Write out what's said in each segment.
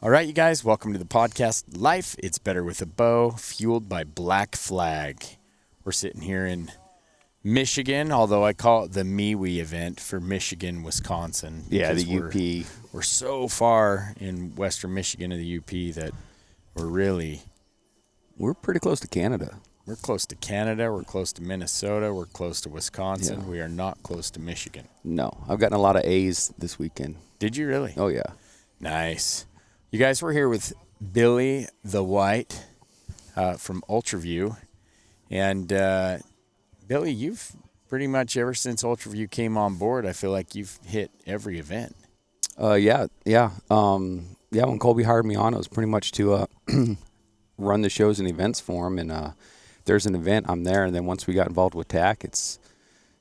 All right, you guys, welcome to the podcast Life It's Better with a Bow, fueled by Black Flag. We're sitting here in Michigan, although I call it the MeWe event for Michigan, Wisconsin. Yeah, because the UP. We're so far in western Michigan of the UP that We're pretty close to Canada. we're close to Canada, we're close to Minnesota, we're close to Wisconsin. Yeah. We are not close to Michigan. No, I've gotten a lot of A's this weekend. Did you really? Oh, yeah. Nice. You guys, we're here with Billy the White from Ultraview. And Billy, you've pretty much ever since Ultraview came on board, I feel like you've hit every event. Yeah. When Colby hired me on, it was pretty much to run the shows and events for him. And if there's an event, I'm there. And then once we got involved with TAC, it's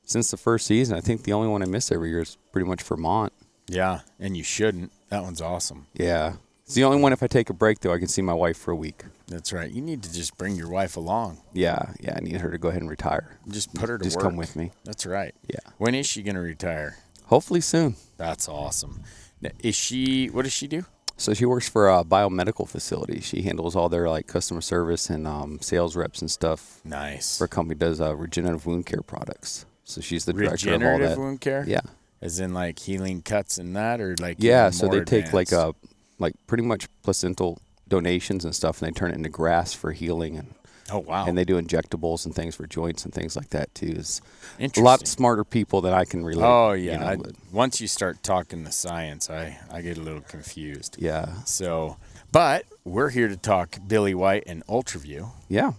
since the first season, I think the only one I miss every year is pretty much Vermont. Yeah, and you shouldn't. That one's awesome. Yeah. It's the only one, if I take a break, though, I can see my wife for a week. That's right. You need to just bring your wife along. Yeah, I need her to go ahead and retire. Just put her to work. Just come with me. That's right. Yeah. When is she going to retire? Hopefully soon. That's awesome. Now, what does she do? So she works for a biomedical facility. She handles all their customer service and sales reps and stuff. Nice. For a company that does regenerative wound care products. So she's the director of all Regenerative that. wound care? Yeah. As in like healing cuts and that, or like Yeah. even So more they take advanced? like pretty much placental donations and stuff, and they turn it into grass for healing, and Oh wow. and they do injectables and things for joints and things like that too. It's a Interesting. lot smarter people than I can relate. Oh yeah. you know, but Once you start talking the science, I get a little confused. yeah. So, but we're here to talk Billy White and Ultraview. Yeah.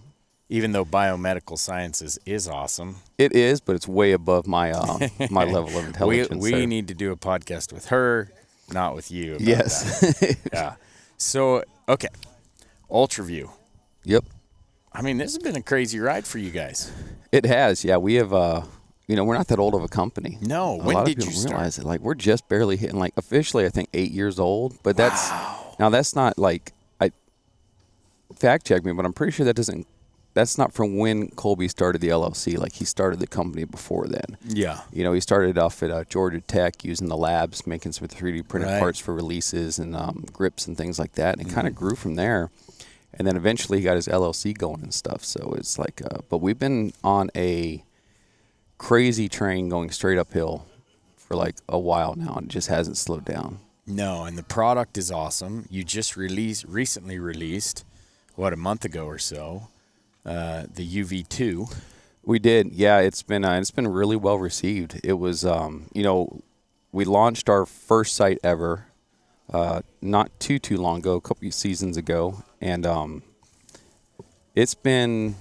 Even though biomedical sciences is awesome, It is, but it's way above my my level of intelligence. we so- need to do a podcast with her, not with you. About Yes. that. Yeah. So okay, Ultraview. Yep. I mean, this has been a crazy ride for you guys. It has, yeah. We have, we're not that old of a company. No, A when lot did of you people start? realize it. Like we're just barely hitting, like officially, I think 8 years old. But that's not like fact check me, but I'm pretty sure that's not from when Colby started the LLC. Like he started the company before then. Yeah. You know, he started off at Georgia Tech using the labs, making some 3D printed Right. parts for releases and grips and things like that. And it kind of grew from there. And then eventually he got his LLC going and stuff. So it's like, but we've been on a crazy train going straight uphill for like a while now, and it just hasn't slowed down. No, and the product is awesome. You just recently released, a month ago or so, the UV2. We did, yeah. It's been really well received. It was, we launched our first site ever, not too long ago, a couple of seasons ago, and it's been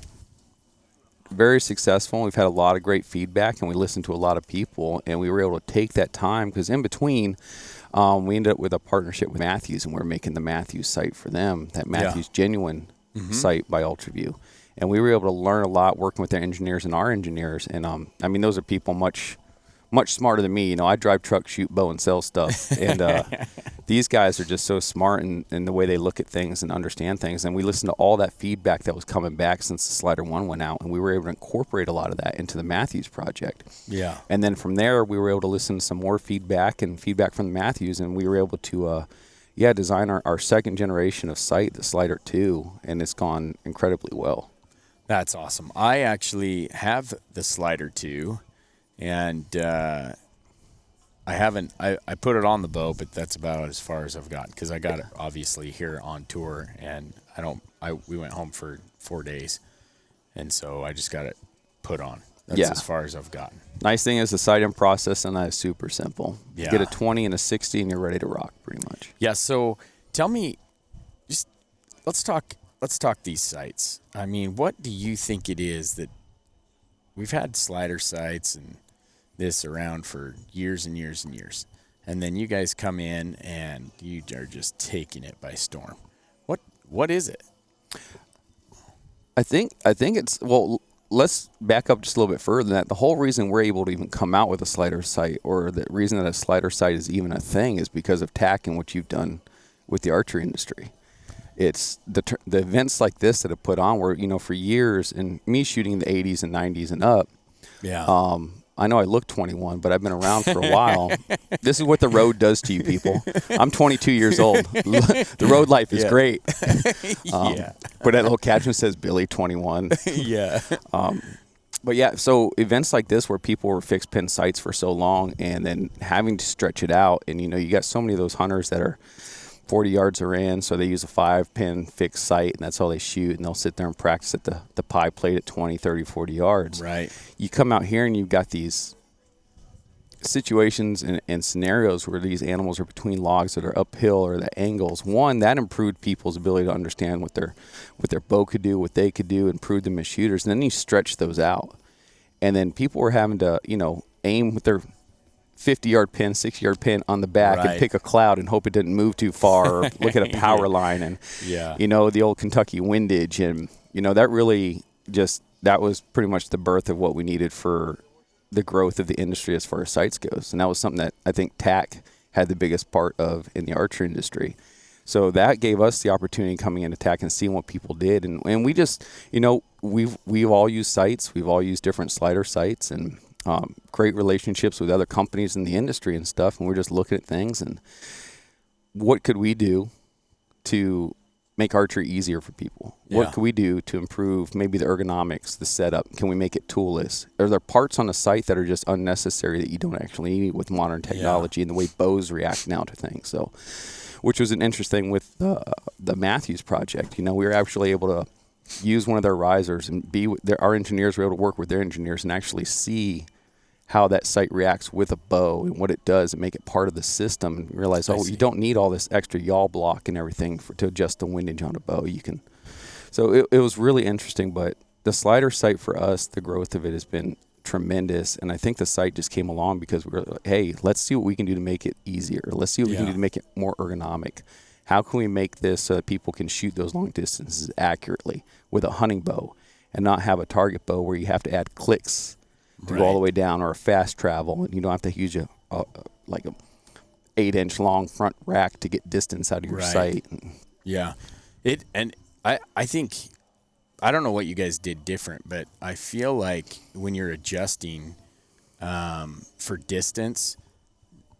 very successful. We've had a lot of great feedback, and we listened to a lot of people, and we were able to take that time because in between, we ended up with a partnership with Matthews, and we're making the Matthews site for them, that Matthews Genuine site by Ultraview. And we were able to learn a lot working with their engineers and our engineers. And, those are people much smarter than me. You know, I drive trucks, shoot bow, and sell stuff. And these guys are just so smart in the way they look at things and understand things. And we listened to all that feedback that was coming back since the Slider 1 went out. And we were able to incorporate a lot of that into the Matthews project. Yeah. And then from there, we were able to listen to some more feedback from the Matthews. And we were able to, design our second generation of site, the Slider 2. And it's gone incredibly well. That's awesome. I actually have the Slider 2, and I put it on the bow, but that's about as far as I've gotten because I got it obviously here on tour, and we went home for 4 days, and so I just got it put on. That's as far as I've gotten. Nice thing is the sight-in process on that is super simple. Yeah. You get a 20 and a 60 and you're ready to rock pretty much. Yeah, so tell me, just let's talk these sights. I mean, what do you think it is that we've had slider sights and this around for years and years and years, and then you guys come in and you are just taking it by storm. What is it? I think it's, well, let's back up just a little bit further than that. The whole reason we're able to even come out with a slider sight, or the reason that a slider sight is even a thing, is because of TAC and what you've done with the archery industry. It's the events like this that have put on where, for years, and me shooting in the 80s and 90s and up, I know I look 21, but I've been around for a while. This is what the road does to you, people. I'm 22 years old. The road life is great. Yeah. But that little caption says Billy 21. Yeah. But yeah, so events like this where people were fixed pin sights for so long and then having to stretch it out. And, you got so many of those hunters that are 40 yards are in, so they use a 5-pin fixed sight, and that's all they shoot, and they'll sit there and practice at the pie plate at 20, 30, 40 yards. Right. You come out here and you've got these situations and scenarios where these animals are between logs that are uphill or the angles. One, that improved people's ability to understand what their bow could do, what they could do, improved them as shooters. And then you stretch those out. And then people were having to, aim with their 50-yard pin, 60-yard pin on the back and pick a cloud and hope it didn't move too far, or look at a power line and, the old Kentucky windage. And, that really that was pretty much the birth of what we needed for the growth of the industry as far as sights goes. And that was something that I think TAC had the biggest part of in the archery industry. So that gave us the opportunity coming into TAC and seeing what people did. And we just, we've all used sights. We've all used different slider sights and great relationships with other companies in the industry and stuff. And we're just looking at things and what could we do to make archery easier for people? Yeah. What could we do to improve maybe the ergonomics, the setup? Can we make it toolless? Are there parts on the sight that are just unnecessary that you don't actually need with modern technology and the way bows react now to things? So, which was an interesting with the Matthews project. We were actually able to use one of their risers and our engineers were able to work with their engineers and actually see how that sight reacts with a bow and what it does and make it part of the system and realize, you don't need all this extra yaw block and everything to adjust the windage on a bow. You can. So it was really interesting, but the slider sight for us, the growth of it has been tremendous. And I think the sight just came along because we were like, hey, let's see what we can do to make it easier. Let's see what we can do to make it more ergonomic. How can we make this so that people can shoot those long distances accurately with a hunting bow and not have a target bow where you have to add clicks to go all the way down or a fast travel and you don't have to use like a 8-inch long front rack to get distance out of your sight. Yeah. I think, I don't know what you guys did different, but I feel like when you're adjusting for distance,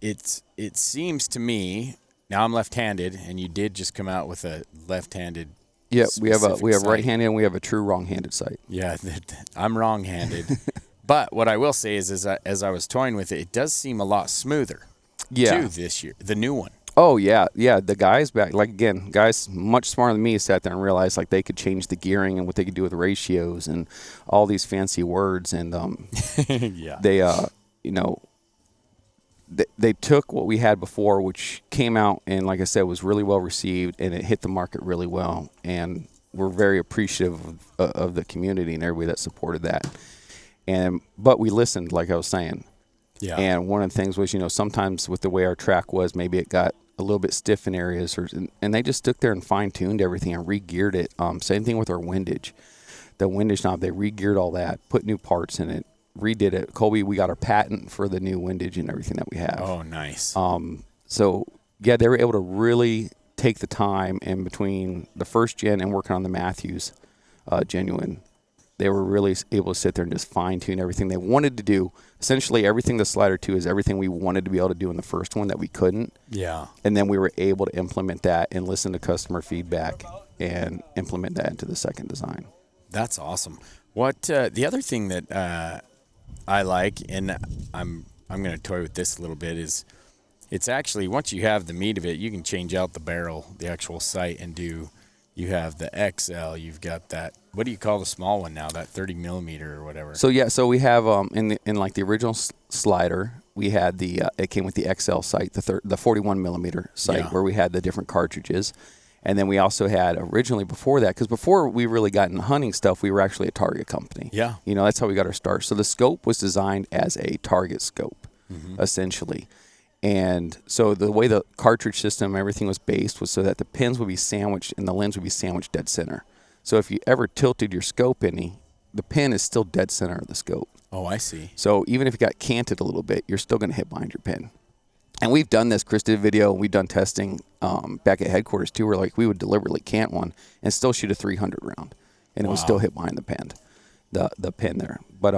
it seems to me, now I'm left-handed, and you did just come out with a left-handed. Yeah, we have right-handed and we have a true wrong-handed sight. Yeah, I'm wrong-handed. But what I will say is, as I was toying with it, it does seem a lot smoother. Too, this year, the new one. Oh yeah. The guys back, guys much smarter than me sat there and realized they could change the gearing and what they could do with ratios and all these fancy words. And they took what we had before, which came out and, like I said, was really well received, and it hit the market really well. And we're very appreciative of the community and everybody that supported that. But we listened, like I was saying. Yeah. And one of the things was, sometimes with the way our track was, maybe it got a little bit stiff in areas, and they just stuck there and fine-tuned everything and re-geared it. Same thing with our windage. The windage knob, they re-geared all that, put new parts in it, redid it. Colby, we got our patent for the new windage and everything that we have. Oh, nice. So, yeah, they were able to really take the time in between the first gen and working on the Matthews Genuine. They were really able to sit there and just fine-tune everything they wanted to do. Essentially, everything the Slider 2 is everything we wanted to be able to do in the first one that we couldn't. Yeah. And then we were able to implement that and listen to customer feedback and implement that into the second design. That's awesome. What the other thing that I like, and I'm going to toy with this a little bit, is it's actually, once you have the meat of it, you can change out the barrel, the actual sight, and you have the XL, you've got that, what do you call the small one now, that 30 millimeter or whatever? So we have in the original slider, we had it came with the XL sight, the 41 millimeter sight, where we had the different cartridges. And then we also had originally before that, because before we really got into hunting stuff, we were actually a target company. Yeah. That's how we got our start. So the scope was designed as a target scope, essentially. And so the way the cartridge system, everything was based was so that the pins would be sandwiched and the lens would be sandwiched dead center. So if you ever tilted your scope any, the pin is still dead center of the scope. Oh, I see. So even if it got canted a little bit, you're still going to hit behind your pin. And we've done this. Chris did a video, and we've done testing back at headquarters too, where we would deliberately cant one and still shoot a 300 round, and it would still hit behind the pin there. But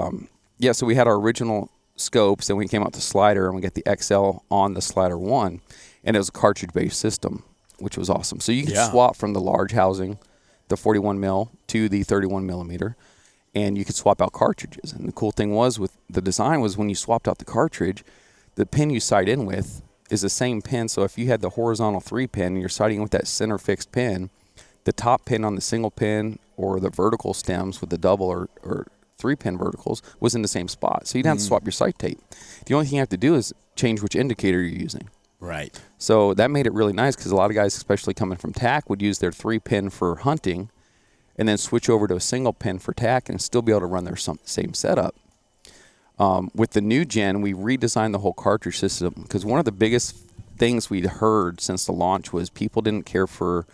so we had our original scopes. Then we came out the slider, and we got the XL on the slider 1, and it was a cartridge-based system, which was awesome. So you could swap from the large housing, the 41 mil, to the 31 millimeter, and you could swap out cartridges. And the cool thing was with the design was when you swapped out the cartridge, the pin you sight in with is the same pin. So if you had the horizontal 3 pin and you're sighting with that center fixed pin, the top pin on the single pin or the vertical stems with the double or 3 pin verticals was in the same spot. So you didn't have to swap your sight tape. The only thing you have to do is change which indicator you're using. Right. So that made it really nice because a lot of guys, especially coming from tack, would use their 3 pin for hunting and then switch over to a single pin for tack and still be able to run their same setup. With the new gen, we redesigned the whole cartridge system because one of the biggest things we'd heard since the launch was people didn't care for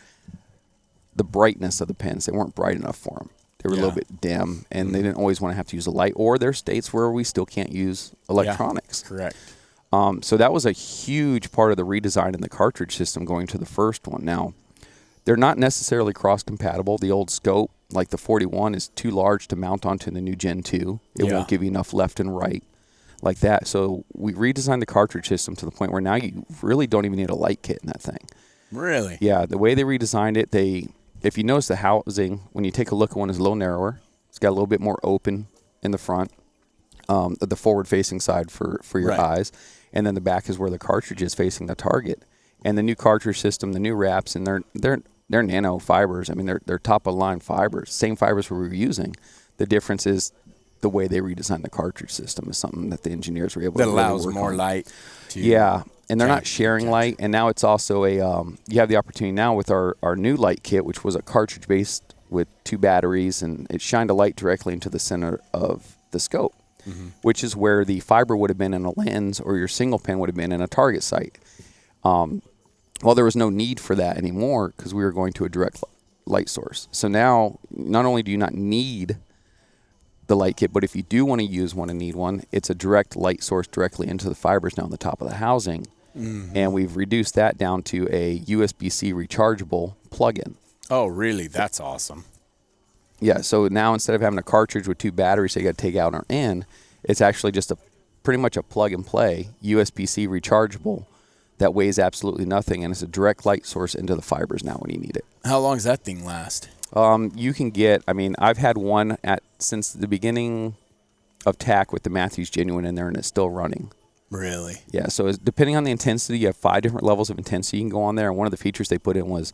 the brightness of the pins. They weren't bright enough for them. They were a little bit dim, and they didn't always want to have to use a light, or there are states where we still can't use electronics. Correct. So that was a huge part of the redesign in the cartridge system going to the first one. Now, they're not necessarily cross-compatible. The old scope, like the 41, is too large to mount onto the new Gen 2. It won't give you enough left and right like that. So we redesigned the cartridge system to the point where now you really don't even need a light kit in that thing. Really? Yeah. The way they redesigned it, if you notice the housing, when you take a look at one, is a little narrower. It's got a little bit more open in the front, the forward-facing side for your eyes. And then the back is where the cartridge is facing the target. And the new cartridge system, the new wraps, and they're nano fibers. I mean, they're top-of-line fibers, same fibers we were using. The difference is the way they redesigned the cartridge system is something that the engineers were able to really work on. That allows more light. And they're not sharing light. And now it's also you have the opportunity now with our new light kit, which was a cartridge-based with 2 batteries, and it shined a light directly into the center of the scope, which is where the fiber would have been in a lens or your single pin would have been in a target sight. Well, there was no need for that anymore because we were going to a direct light source. So now, not only do you not need the light kit, but if you do want to use one and need one, it's a direct light source directly into the fibers now on the top of the housing. And we've reduced that down to a USB-C rechargeable plug-in. Oh, really? That's awesome. Yeah, so now instead of having a cartridge with 2 batteries that you got to take out or in, it's actually just pretty much a plug-and-play USB-C rechargeable that weighs absolutely nothing, and it's a direct light source into the fibers now when you need it. How long does that thing last? You can get, I've had one since the beginning of tack with the Matthews Genuine in there, and it's still running. Really? Yeah, so depending on the intensity, you have 5 different levels of intensity you can go on there, and one of the features they put in was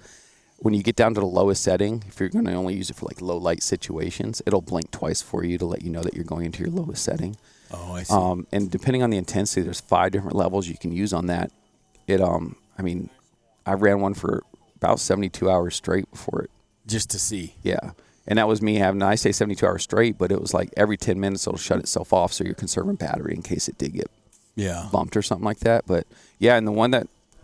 when you get down to the lowest setting, if you're going to only use it for like low light situations, it'll blink twice for you to let you know that you're going into your lowest setting. Oh, I see. And depending on the intensity, there's 5 different levels you can use on that. I ran one for about 72 hours straight before it. Just to see. Yeah. And that was me I say 72 hours straight, but it was like every 10 minutes it'll shut itself off so you're conserving battery in case it did get bumped or something like that. But yeah, and the one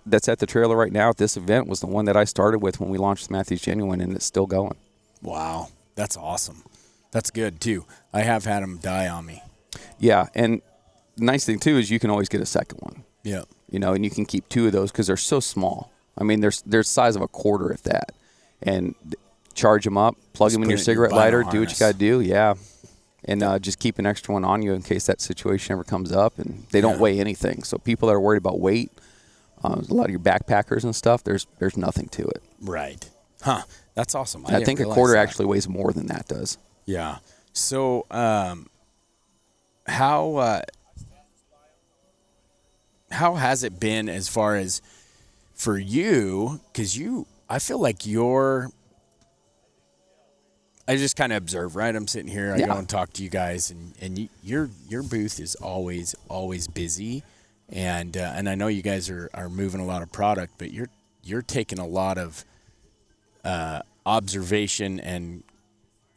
that's at the trailer right now at this event was the one that I started with when we launched the Matthews Genuine, and it's still going. Wow. That's awesome. That's good, too. I have had them die on me. Yeah, and the nice thing, too, is you can always get a second one. Yeah. And you can keep 2 of those because they're so small. I mean, they're the size of a quarter, if that. And charge them up, plug them in your cigarette lighter, do what you got to do. Yeah. And just keep an extra one on you in case that situation ever comes up. And they don't weigh anything. So people that are worried about weight, a lot of your backpackers and stuff, there's nothing to it. Right. Huh. That's awesome. I think a quarter actually weighs more than that does. Yeah. So how has it been as far as for you? Because I feel like I just kind of observe, right? I'm sitting here, I go and talk to you guys, and your booth is always busy, and I know you guys are moving a lot of product, but you're taking a lot of observation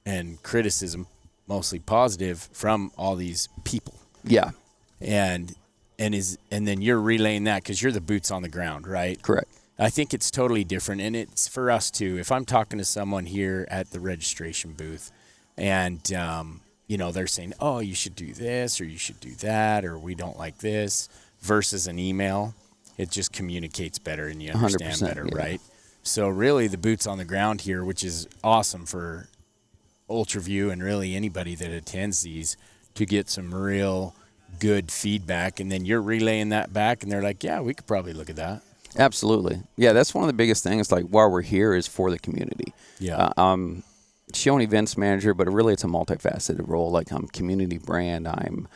and criticism, mostly positive, from all these people. Yeah, and then you're relaying that because you're the boots on the ground, right? Correct. I think it's totally different, and it's for us too. If I'm talking to someone here at the registration booth, and they're saying, "Oh, you should do this, or you should do that, or we don't like this," versus an email, it just communicates better and you understand better, right? So really, the boots on the ground here, which is awesome for Ultraview and really anybody that attends these, to get some real good feedback, and then you're relaying that back, and they're like, yeah, we could probably look at that. Absolutely. Yeah, that's one of the biggest things, like, while we're here is for the community. Yeah. Show and events manager, but really it's a multifaceted role. Like, I'm community brand, I'm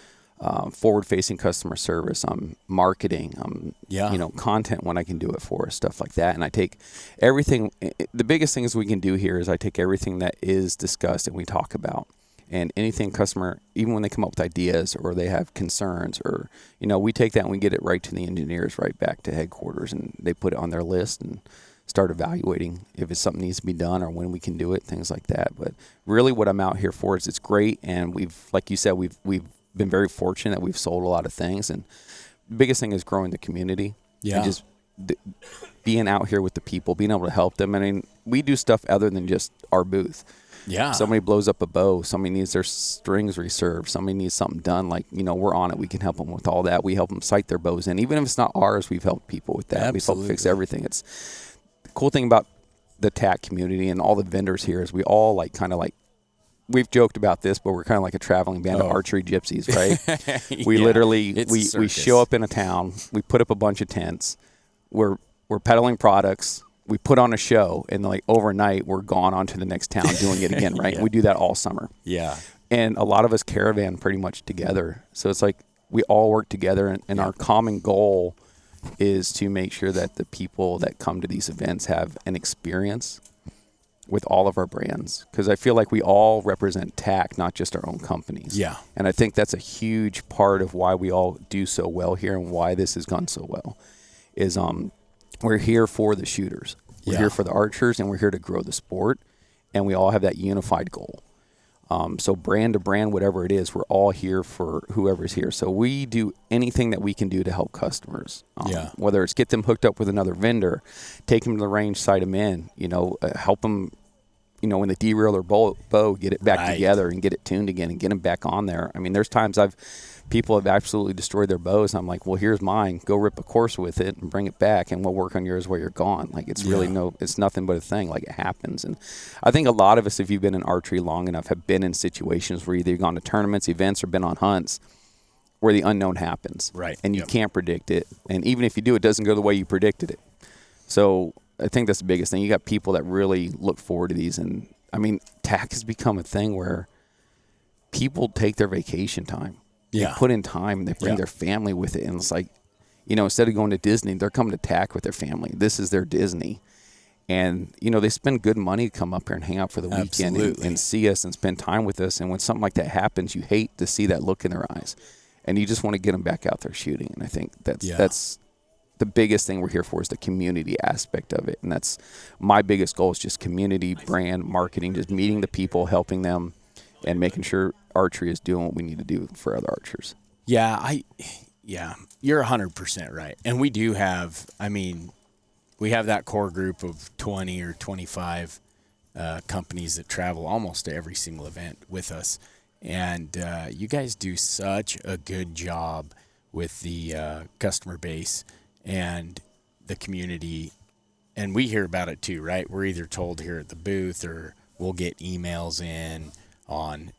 forward-facing customer service, I'm marketing, I'm content when I can do it for us, stuff like that. And I take everything. The biggest things we can do here is I take everything that is discussed and we talk about, and anything customer, even when they come up with ideas or they have concerns, or we take that and we get it right to the engineers, right back to headquarters, and they put it on their list and start evaluating if it's something needs to be done or when we can do it, things like that. But really what I'm out here for is it's great. And like you said, we've been very fortunate that we've sold a lot of things. And the biggest thing is growing the community. Yeah. And just being out here with the people, being able to help them. I mean, we do stuff other than just our booth. Yeah. Somebody blows up a bow. Somebody needs their strings reserved. Somebody needs something done. Like, we're on it. We can help them with all that. We help them sight their bows in. Even if it's not ours, we've helped people with that. We've helped fix everything. It's the cool thing about the TAC community and all the vendors here is we all we've joked about this, but we're kind of like a traveling band of archery gypsies, right? We literally, we show up in a town, we put up a bunch of tents, we're peddling products, we put on a show, and like overnight we're gone on to the next town doing it again, right? Yeah. We do that all summer. Yeah. And a lot of us caravan pretty much together. So it's like we all work together, and our common goal is to make sure that the people that come to these events have an experience with all of our brands, because I feel like we all represent TAC, not just our own companies. Yeah. And I think that's a huge part of why we all do so well here and why this has gone so well is we're here for the shooters. We're here for the archers, and we're here to grow the sport, and we all have that unified goal. So brand to brand, whatever it is, we're all here for whoever's here. So we do anything that we can do to help customers. Whether it's get them hooked up with another vendor, take them to the range, sight them in, help them, when they derail their bow, get it back together and get it tuned again and get them back on there. I mean, there's times people have absolutely destroyed their bows. I'm like, well, here's mine. Go rip a course with it and bring it back, and we'll work on yours while you're gone. Like, it's really it's nothing but a thing. Like, it happens. And I think a lot of us, if you've been in archery long enough, have been in situations where either you've gone to tournaments, events, or been on hunts where the unknown happens. Right. And you can't predict it. And even if you do, it doesn't go the way you predicted it. So I think that's the biggest thing. You got people that really look forward to these. And, I mean, TAC has become a thing where people take their vacation time. They put in time, they bring their family with it. And it's like, instead of going to Disney, they're coming to TAC with their family. This is their Disney. And, they spend good money to come up here and hang out for the weekend and see us and spend time with us. And when something like that happens, you hate to see that look in their eyes. And you just want to get them back out there shooting. And I think that's the biggest thing we're here for, is the community aspect of it. And that's my biggest goal, is just community, brand, marketing, just meeting the people, helping them, and making sure archery is doing what we need to do for other archers. Yeah, you're 100% right. And we do have, we have that core group of 20 or 25 companies that travel almost to every single event with us. And you guys do such a good job with the customer base and the community. And we hear about it too, right? We're either told here at the booth, or we'll get emails in on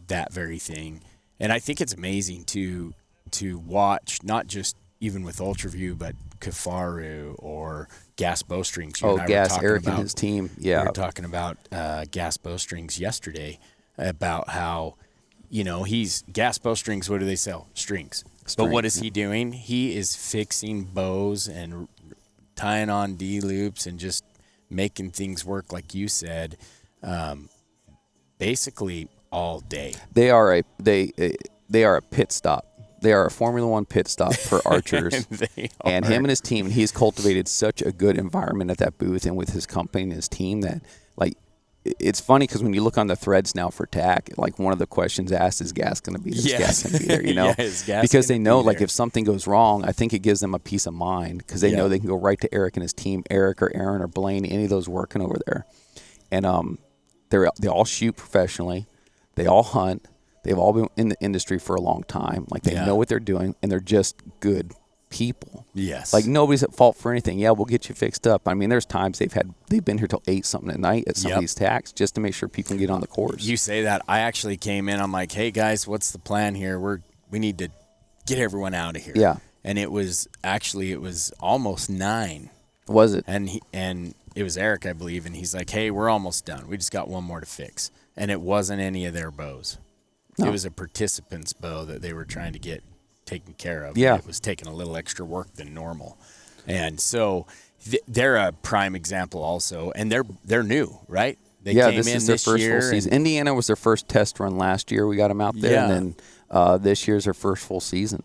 that very thing. And I think it's amazing to watch, not just even with Ultraview, but Kafaru or Gas Bowstrings. Gas, Eric and his team. Yeah. We were talking about Gas Bowstrings yesterday, about how, he's Gas Bowstrings, what do they sell? Strings. But what is he doing? He is fixing bows and tying on D-loops and just making things work, like you said, basically all day. They are a pit stop. They are a Formula One pit stop for archers. And him and his team, and he's cultivated such a good environment at that booth and with his company and his team that, like, it's funny because when you look on the threads now for TAC, like, one of the questions asked, is gas going to be there? Is gas going to be there? Because they know, like, if something goes wrong, I think it gives them a peace of mind, because they know they can go right to Eric and his team, Eric or Aaron or Blaine, any of those working over there. And they all shoot professionally. They all hunt. They've all been in the industry for a long time. Like, they know what they're doing, and they're just good people. Yes. Like, nobody's at fault for anything. Yeah, we'll get you fixed up. I mean, there's times they've been here till 8 something at night at some of these TACs just to make sure people can get on the course. You say that. I actually came in. I'm like, hey guys, what's the plan here? We need to get everyone out of here. Yeah. And it was almost 9. Was it? And it was Eric, I believe, and he's like, hey, we're almost done. We just got one more to fix. And it wasn't any of their bows. No. It was a participant's bow that they were trying to get taken care of. Yeah. It was taking a little extra work than normal. And so they're a prime example also. And they're new, right? They came this in is their this first year full season. Indiana was their first test run last year. We got them out there. Yeah. And then this year's their first full season.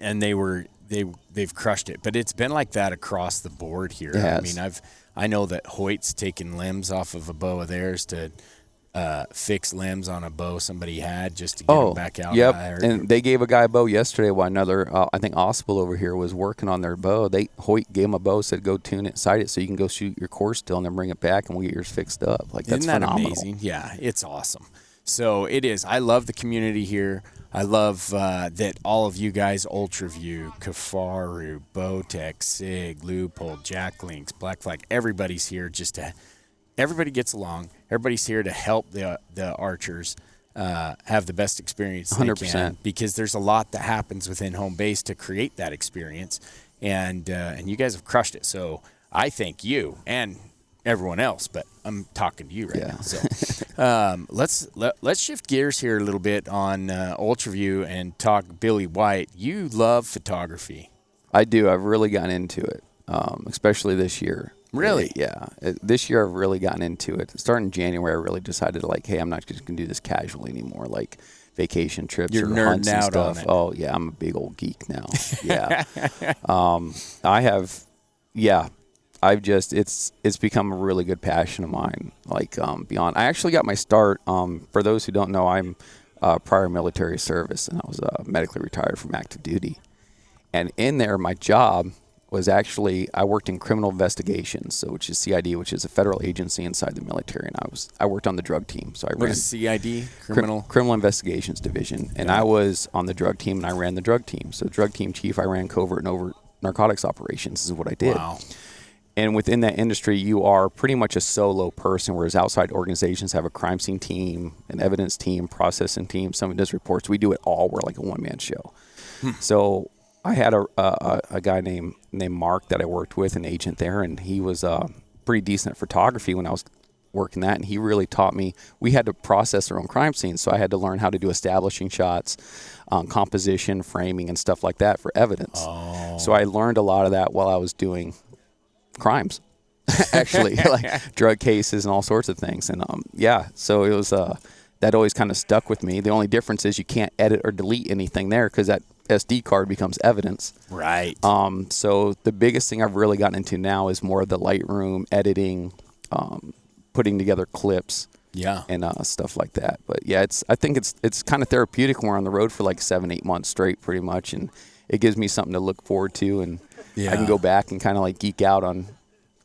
And they've crushed it. But it's been like that across the board here. It has. I mean, I know that Hoyt's taken limbs off of a bow of theirs to fix limbs on a bow somebody had just to get them back out. Yep. And they gave a guy a bow yesterday while another, I think Ospel over here was working on their bow. Hoyt gave him a bow, said go tune it, sight it so you can go shoot your course still and then bring it back and we'll get yours fixed up. Like, that's Isn't that phenomenal. amazing? Yeah, it's awesome. So it is. I love the community here. I love that all of you guys, Ultraview, Kafaru, Bowtech, Sig, Loophole, Jack Links, Black Flag, everybody's here everybody gets along. Everybody's here to help the archers have the best experience they 100%. can, because there's a lot that happens within home base to create that experience, and you guys have crushed it. So I thank you and everyone else, but I'm talking to you right now. So let's shift gears here a little bit on Ultraview and talk Billy White. You love photography. I do. I've really gotten into it, especially this year. Really? Yeah. This year I've really gotten into it. Starting in January, I really decided hey, I'm not just going to do this casually anymore, like vacation trips You're or nerding hunts and out stuff. on it. Oh, yeah. I'm a big old geek now. Yeah. It's become a really good passion of mine. Beyond, I actually got my start. For those who don't know, I'm prior military service, and I was medically retired from active duty. And in there, my job was actually, I worked in criminal investigations, so which is CID, which is a federal agency inside the military, and I worked on the drug team. So I What ran is CID? Criminal Investigations Division, and I was on the drug team, and I ran the drug team. So the drug team chief, I ran covert and overt narcotics operations. This is what I did. Wow. And within that industry, you are pretty much a solo person, whereas outside organizations have a crime scene team, an evidence team, processing team, someone does reports. We do it all. We're like a one-man show. So I had a guy named Mark that I worked with, an agent there, and he was pretty decent at photography when I was working that, and he really taught me. We had to process our own crime scenes, so I had to learn how to do establishing shots, composition, framing, and stuff like that for evidence. Oh. So I learned a lot of that while I was doing crimes, actually, like drug cases and all sorts of things. And so it was that always kind of stuck with me. The only difference is you can't edit or delete anything there because that SD card becomes evidence. Right. So the biggest thing I've really gotten into now is more of the Lightroom editing, putting together clips, and stuff like that. But yeah, I think it's kind of therapeutic when we're on the road for like 7-8 months straight, pretty much, and it gives me something to look forward to, and I can go back and kind of like geek out on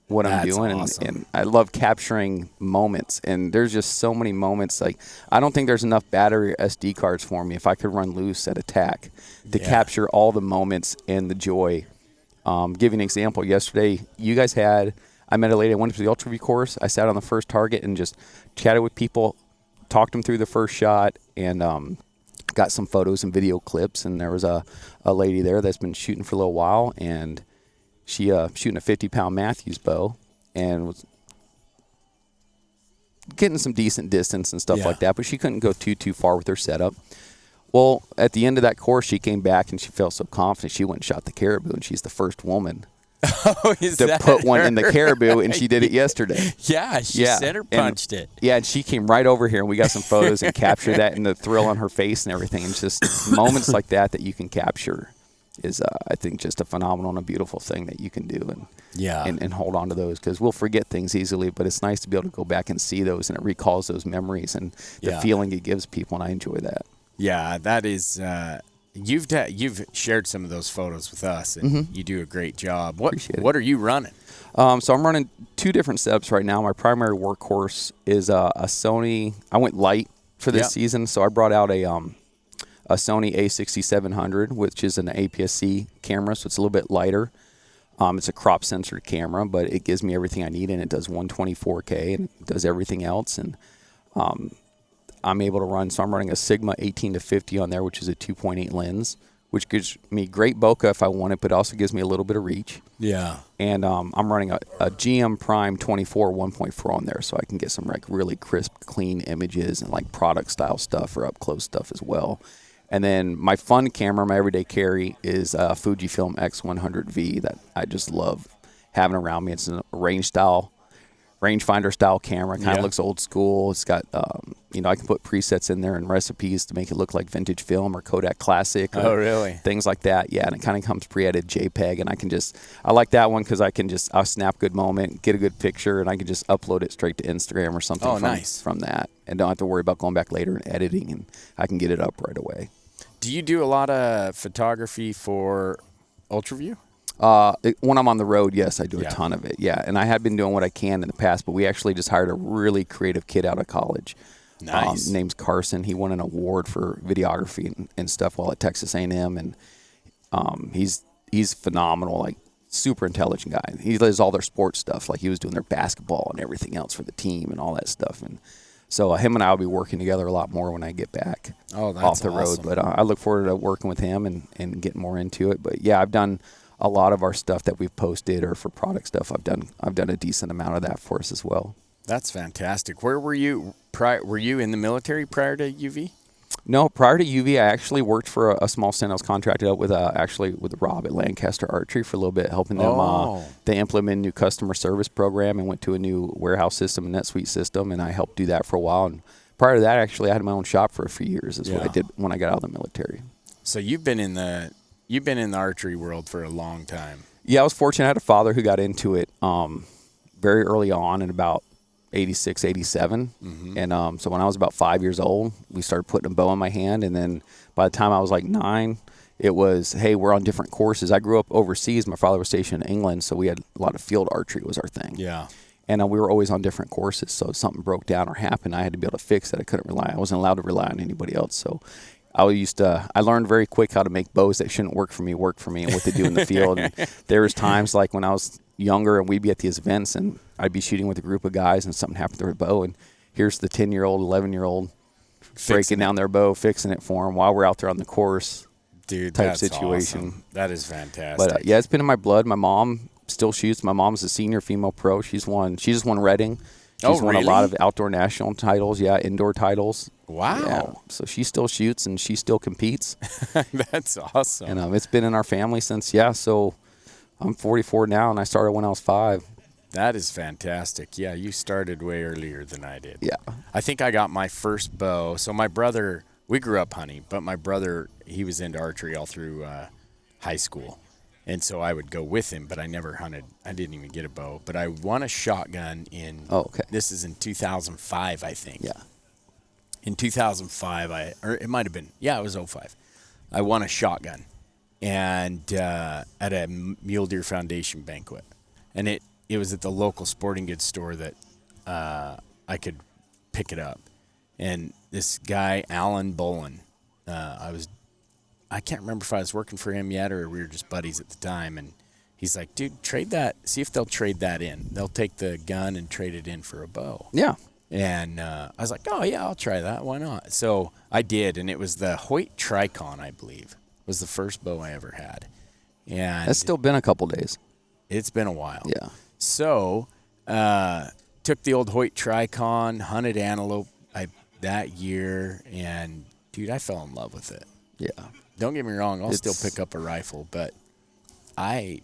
what I'm doing. Awesome. And I love capturing moments, and there's just so many moments. Like, I don't think there's enough battery or SD cards for me if I could run loose at attack to capture all the moments and the joy. Give you an example. Yesterday, I met a lady. I went to the Ultraview course. I sat on the first target and just chatted with people, talked them through the first shot, and got some photos and video clips. And there was a lady there that's been shooting for a little while, and she shooting a 50-pound Matthews bow and was getting some decent distance and stuff like that, but she couldn't go too far with her setup. Well, at the end of that course, she came back and she felt so confident. She went and shot the caribou, and she's the first woman to put one in the caribou, and she did it yesterday. Yeah, she center punched it. Yeah, and she came right over here, and we got some photos and captured that and the thrill on her face and everything. And just moments like that you can capture is, I think, just a phenomenal and a beautiful thing that you can do, and hold on to those, because we'll forget things easily, but it's nice to be able to go back and see those, and it recalls those memories and the feeling it gives people, and I enjoy that. Yeah, that is. You've shared some of those photos with us, and you do a great job. What are you running? So I'm running 2 different setups right now. My primary workhorse is a Sony. I went light for this season, so I brought out a Sony a6700, which is an APS-C camera, so it's a little bit lighter. It's a crop censored camera, but it gives me everything I need, and it does 124K, and it does everything else. And I'm able to run, so I'm running a Sigma 18-50 on there, which is a 2.8 lens which gives me great bokeh if I want it, but also gives me a little bit of reach. Yeah. And I'm running a GM Prime 24 1.4 on there, so I can get some like really crisp, clean images and like product style stuff or up close stuff as well. And then my fun camera, my everyday carry, is a Fujifilm X100V that I just love having around me. It's a rangefinder style camera. Kind of looks old school. It's got, I can put presets in there and recipes to make it look like vintage film or Kodak Classic. Oh, really? Things like that. Yeah, and it kind of comes pre-edited JPEG, and I like that one because I'll snap good moment, get a good picture, and I can just upload it straight to Instagram or something from that, and don't have to worry about going back later and editing, and I can get it up right away. Do you do a lot of photography for Ultraview? When I'm on the road, yes, I do a ton of it. Yeah, and I have been doing what I can in the past, but we actually just hired a really creative kid out of college. Nice. Name's Carson. He won an award for videography and stuff while at Texas A&M, and he's phenomenal, like super intelligent guy. He does all their sports stuff, like he was doing their basketball and everything else for the team and all that stuff. And so him and I will be working together a lot more when I get back off the road. But I look forward to working with him and getting more into it. But yeah, I've done a lot of our stuff that we've posted or for product stuff. I've done a decent amount of that for us as well. That's fantastic. Where were you were you in the military prior to UV? No, prior to UV, I actually worked for a small stint. I was contracted out with Rob at Lancaster Archery for a little bit, helping them. They implemented a new customer service program and went to a new warehouse system, a NetSuite system, and I helped do that for a while. And prior to that, actually, I had my own shop for a few years. Is what I did when I got out of the military. So you've been in the archery world for a long time. Yeah, I was fortunate. I had a father who got into it very early on, in about 86, 87. Mm-hmm. And so when I was about 5 years old, we started putting a bow in my hand. And then by the time I was like 9, it was, hey, we're on different courses. I grew up overseas. My father was stationed in England, so we had a lot of field archery was our thing. Yeah. And we were always on different courses. So if something broke down or happened, I had to be able to fix it. I wasn't allowed to rely on anybody else. So I learned very quick how to make bows that shouldn't work for me and what to do in the field. And there was times like when I was younger and we'd be at these events and I'd be shooting with a group of guys and something happened to their bow, and here's the 10-year-old, 11-year-old breaking down their bow, fixing it for them while we're out there on the course. Dude, type that's situation. Awesome. That is fantastic. But yeah, it's been in my blood. My mom still shoots. My mom's a senior female pro. She just won Reading. She's won a lot of outdoor national titles, indoor titles. Wow. Yeah. So she still shoots and she still competes. That's awesome. And it's been in our family since, so I'm 44 now, and I started when I was 5. That is fantastic. Yeah, you started way earlier than I did. Yeah. I think I got my first bow. So my brother, we grew up hunting, but my brother, he was into archery all through high school. And so I would go with him, but I never hunted. I didn't even get a bow. But I won a shotgun this is in 2005, I think. Yeah. In 2005, or it might have been, it was 05. I won a shotgun and at a Mule Deer Foundation banquet. And it was at the local sporting goods store that I could pick it up. And this guy, Alan Bolin, I can't remember if I was working for him yet or we were just buddies at the time. And he's like, dude, trade that. See if they'll trade that in. They'll take the gun and trade it in for a bow. Yeah. And I was like, oh, yeah, I'll try that. Why not? So I did, and it was the Hoyt Tricon, I believe, was the first bow I ever had. And it's still been a couple days. It's been a while. Yeah. So took the old Hoyt Tricon, hunted antelope that year, and, dude, I fell in love with it. Yeah. Don't get me wrong, I'll still pick up a rifle, but I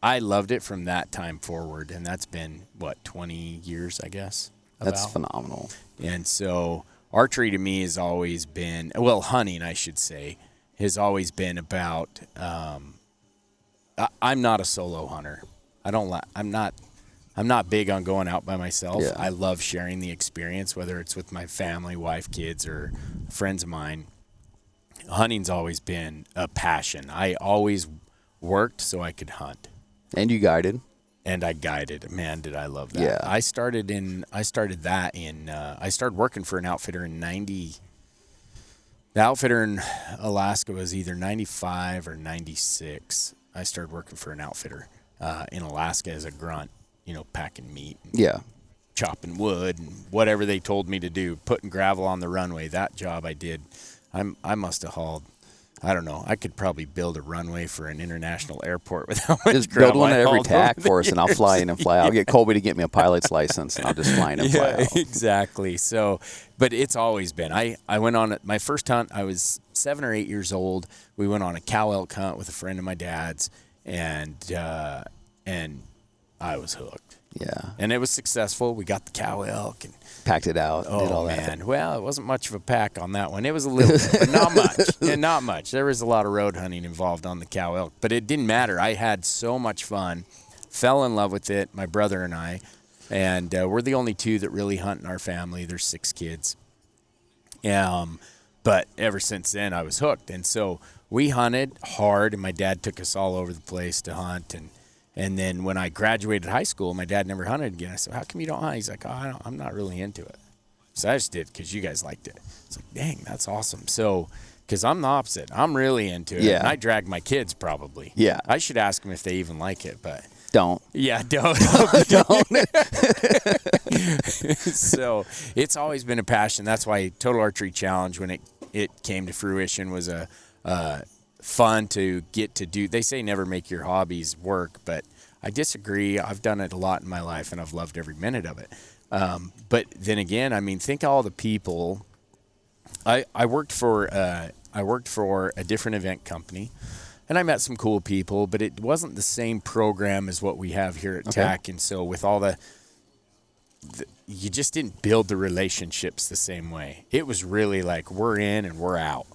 loved it from that time forward, and that's been, 20 years, I guess? That's phenomenal. And so archery to me has always been, hunting, I should say, has always been about, I'm not a solo hunter. I'm not big on going out by myself. Yeah. I love sharing the experience, whether it's with my family, wife, kids, or friends of mine. Hunting's always been a passion. I always worked so I could hunt. And you guided. And I guided. Man, did I love that. Yeah. I started working for an outfitter in 90. The outfitter in Alaska was either 95 or 96. I started working for an outfitter in Alaska as a grunt, packing meat. And chopping wood and whatever they told me to do, putting gravel on the runway. That job I did. I must have hauled I don't know. I could probably build a runway for an international airport with how much Just build gravel one I at every hauled tack over for the us, and I'll fly in and fly out. I'll get Colby to get me a pilot's license, and I'll just fly in and fly out. Exactly. So, but it's always been. I went on my first hunt. I was 7 or 8 years old. We went on a cow elk hunt with a friend of my dad's, and I was hooked. Yeah. And it was successful. We got the cow elk and Packed it out. Did all man. that. Well, it wasn't much of a pack on that one. It was a little bit, but not much. Yeah, not much. There was a lot of road hunting involved on the cow elk, but it didn't matter. I had so much fun. Fell in love with it, my brother and I. And we're the only two that really hunt in our family. There's 6 kids. But ever since then, I was hooked. And so we hunted hard, and my dad took us all over the place to hunt. And then when I graduated high school, my dad never hunted again. I said, how come you don't hunt? He's like, I'm not really into it. So I just did because you guys liked it. It's like, dang, that's awesome. So, because I'm the opposite. I'm really into it. Yeah. And I drag my kids probably. Yeah. I should ask them if they even like it, but. Don't. Yeah, don't. So it's always been a passion. That's why Total Archery Challenge, when it came to fruition, was a fun to get to do. They say never make your hobbies work, but I disagree. I've done it a lot in my life, and I've loved every minute of it. But then again, I mean, think of all the people. I worked for a different event company, and I met some cool people, but it wasn't the same program as what we have here at TAC. And so with all the you just didn't build the relationships the same way. It was really like, we're in and we're out.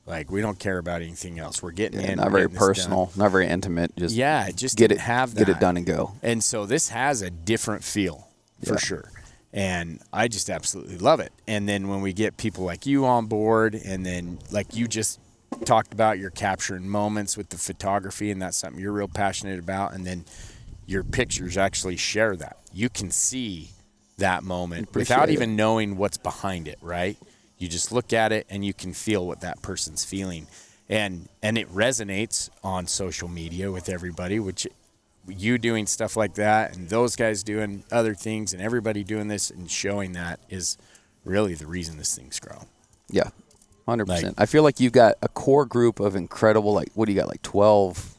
Like, we don't care about anything else. We're getting in. Not very personal, not very intimate. Just just didn't have that. Get it done and go. And so this has a different feel for sure. And I just absolutely love it. And then when we get people like you on board, and then like you just talked about, you're capturing moments with the photography, and that's something you're real passionate about. And then your pictures actually share that. You can see that moment without even knowing what's behind it, right? You just look at it and you can feel what that person's feeling. And it resonates on social media with everybody, which you doing stuff like that and those guys doing other things and everybody doing this and showing that is really the reason this thing's grown. Yeah, 100%. I feel like you've got a core group of incredible, like, what do you got, like 12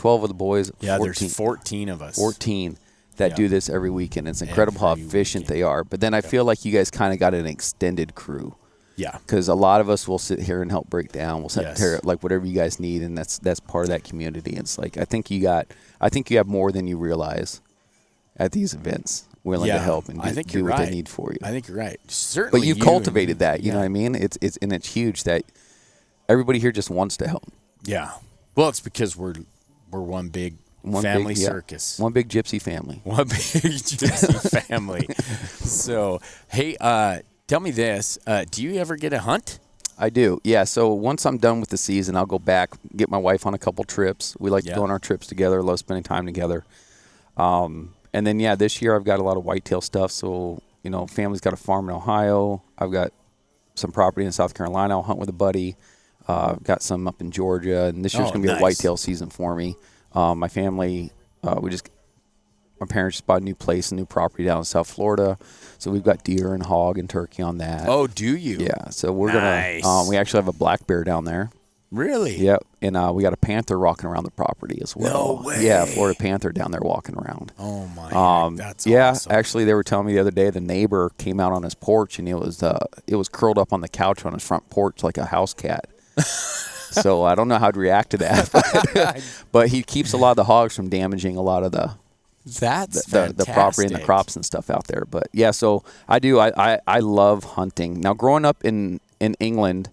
of the boys? Yeah, 14, there's 14 of us. 14 that do this every weekend. It's incredible how efficient they are. But then I feel like you guys kind of got an extended crew. Yeah. Because a lot of us will sit here and help break down. We'll sit here, like, whatever you guys need, and that's part of that community. It's like, I think you have more than you realize at these events, willing to help and do what they need for you. I think you're right. Certainly. But you've cultivated that, you know what I mean? It's huge that everybody here just wants to help. Yeah. Well, it's because we're one big family circus. One big gypsy family. One big gypsy family. So, hey, tell me this. Do you ever get a hunt? I do, yeah. So once I'm done with the season, I'll go back, get my wife on a couple trips. We like to go on our trips together, love spending time together. And then, this year I've got a lot of whitetail stuff. So, family's got a farm in Ohio. I've got some property in South Carolina. I'll hunt with a buddy. I've got some up in Georgia. And this year's going to be a whitetail season for me. My family, my parents just bought a new place, a new property down in South Florida. So we've got deer and hog and turkey on that. Oh, do you? Yeah. So we're going to, we actually have a black bear down there. Really? Yep. And we got a panther walking around the property as well. No way. Yeah, Florida panther down there walking around. Oh, my God. That's awesome. Actually, they were telling me the other day the neighbor came out on his porch, and it was curled up on the couch on his front porch like a house cat. So I don't know how to react to that. But he keeps a lot of the hogs from damaging a lot of the property and the crops and stuff out there. But yeah, so I do. I love hunting. Now, growing up in England,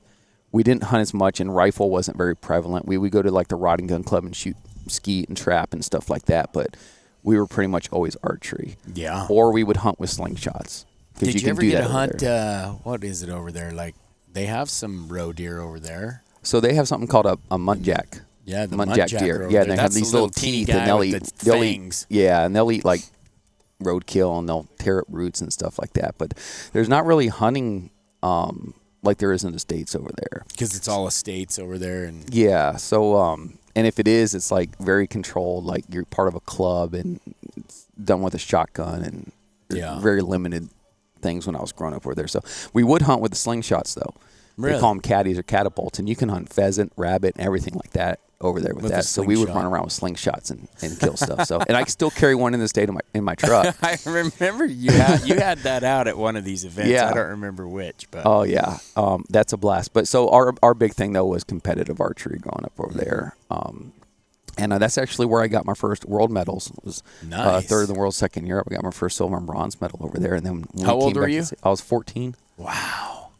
we didn't hunt as much, and rifle wasn't very prevalent. We would go to like the rod and gun club and shoot skeet and trap and stuff like that. But we were pretty much always archery. Yeah. Or we would hunt with slingshots. Did you ever get a hunt? What is it over there? Like, they have some roe deer over there. So they have something called a muntjac. Yeah, the muntjac deer. Yeah, they have these little teeth, and they'll eat. Yeah, and they'll eat like roadkill, and they'll tear up roots and stuff like that. But there's not really hunting like there is in the States over there. Because it's all estates over there, and yeah. So and if it is, it's like very controlled. Like you're part of a club, and it's done with a shotgun, and very limited things when I was growing up over there. So we would hunt with the slingshots though. They call them caddies or catapults, and you can hunt pheasant, rabbit, and everything like that over there with that. So we would run around with slingshots and kill stuff. So, and I still carry one in this day in my truck. I remember you had that out at one of these events. Yeah. I don't remember which, but oh yeah, that's a blast. But so our big thing though was competitive archery growing up over there. And that's actually where I got my first world medals. It was nice. Third in the world, second year. I got my first silver and bronze medal over there. And then how old were you? I was 14. Wow.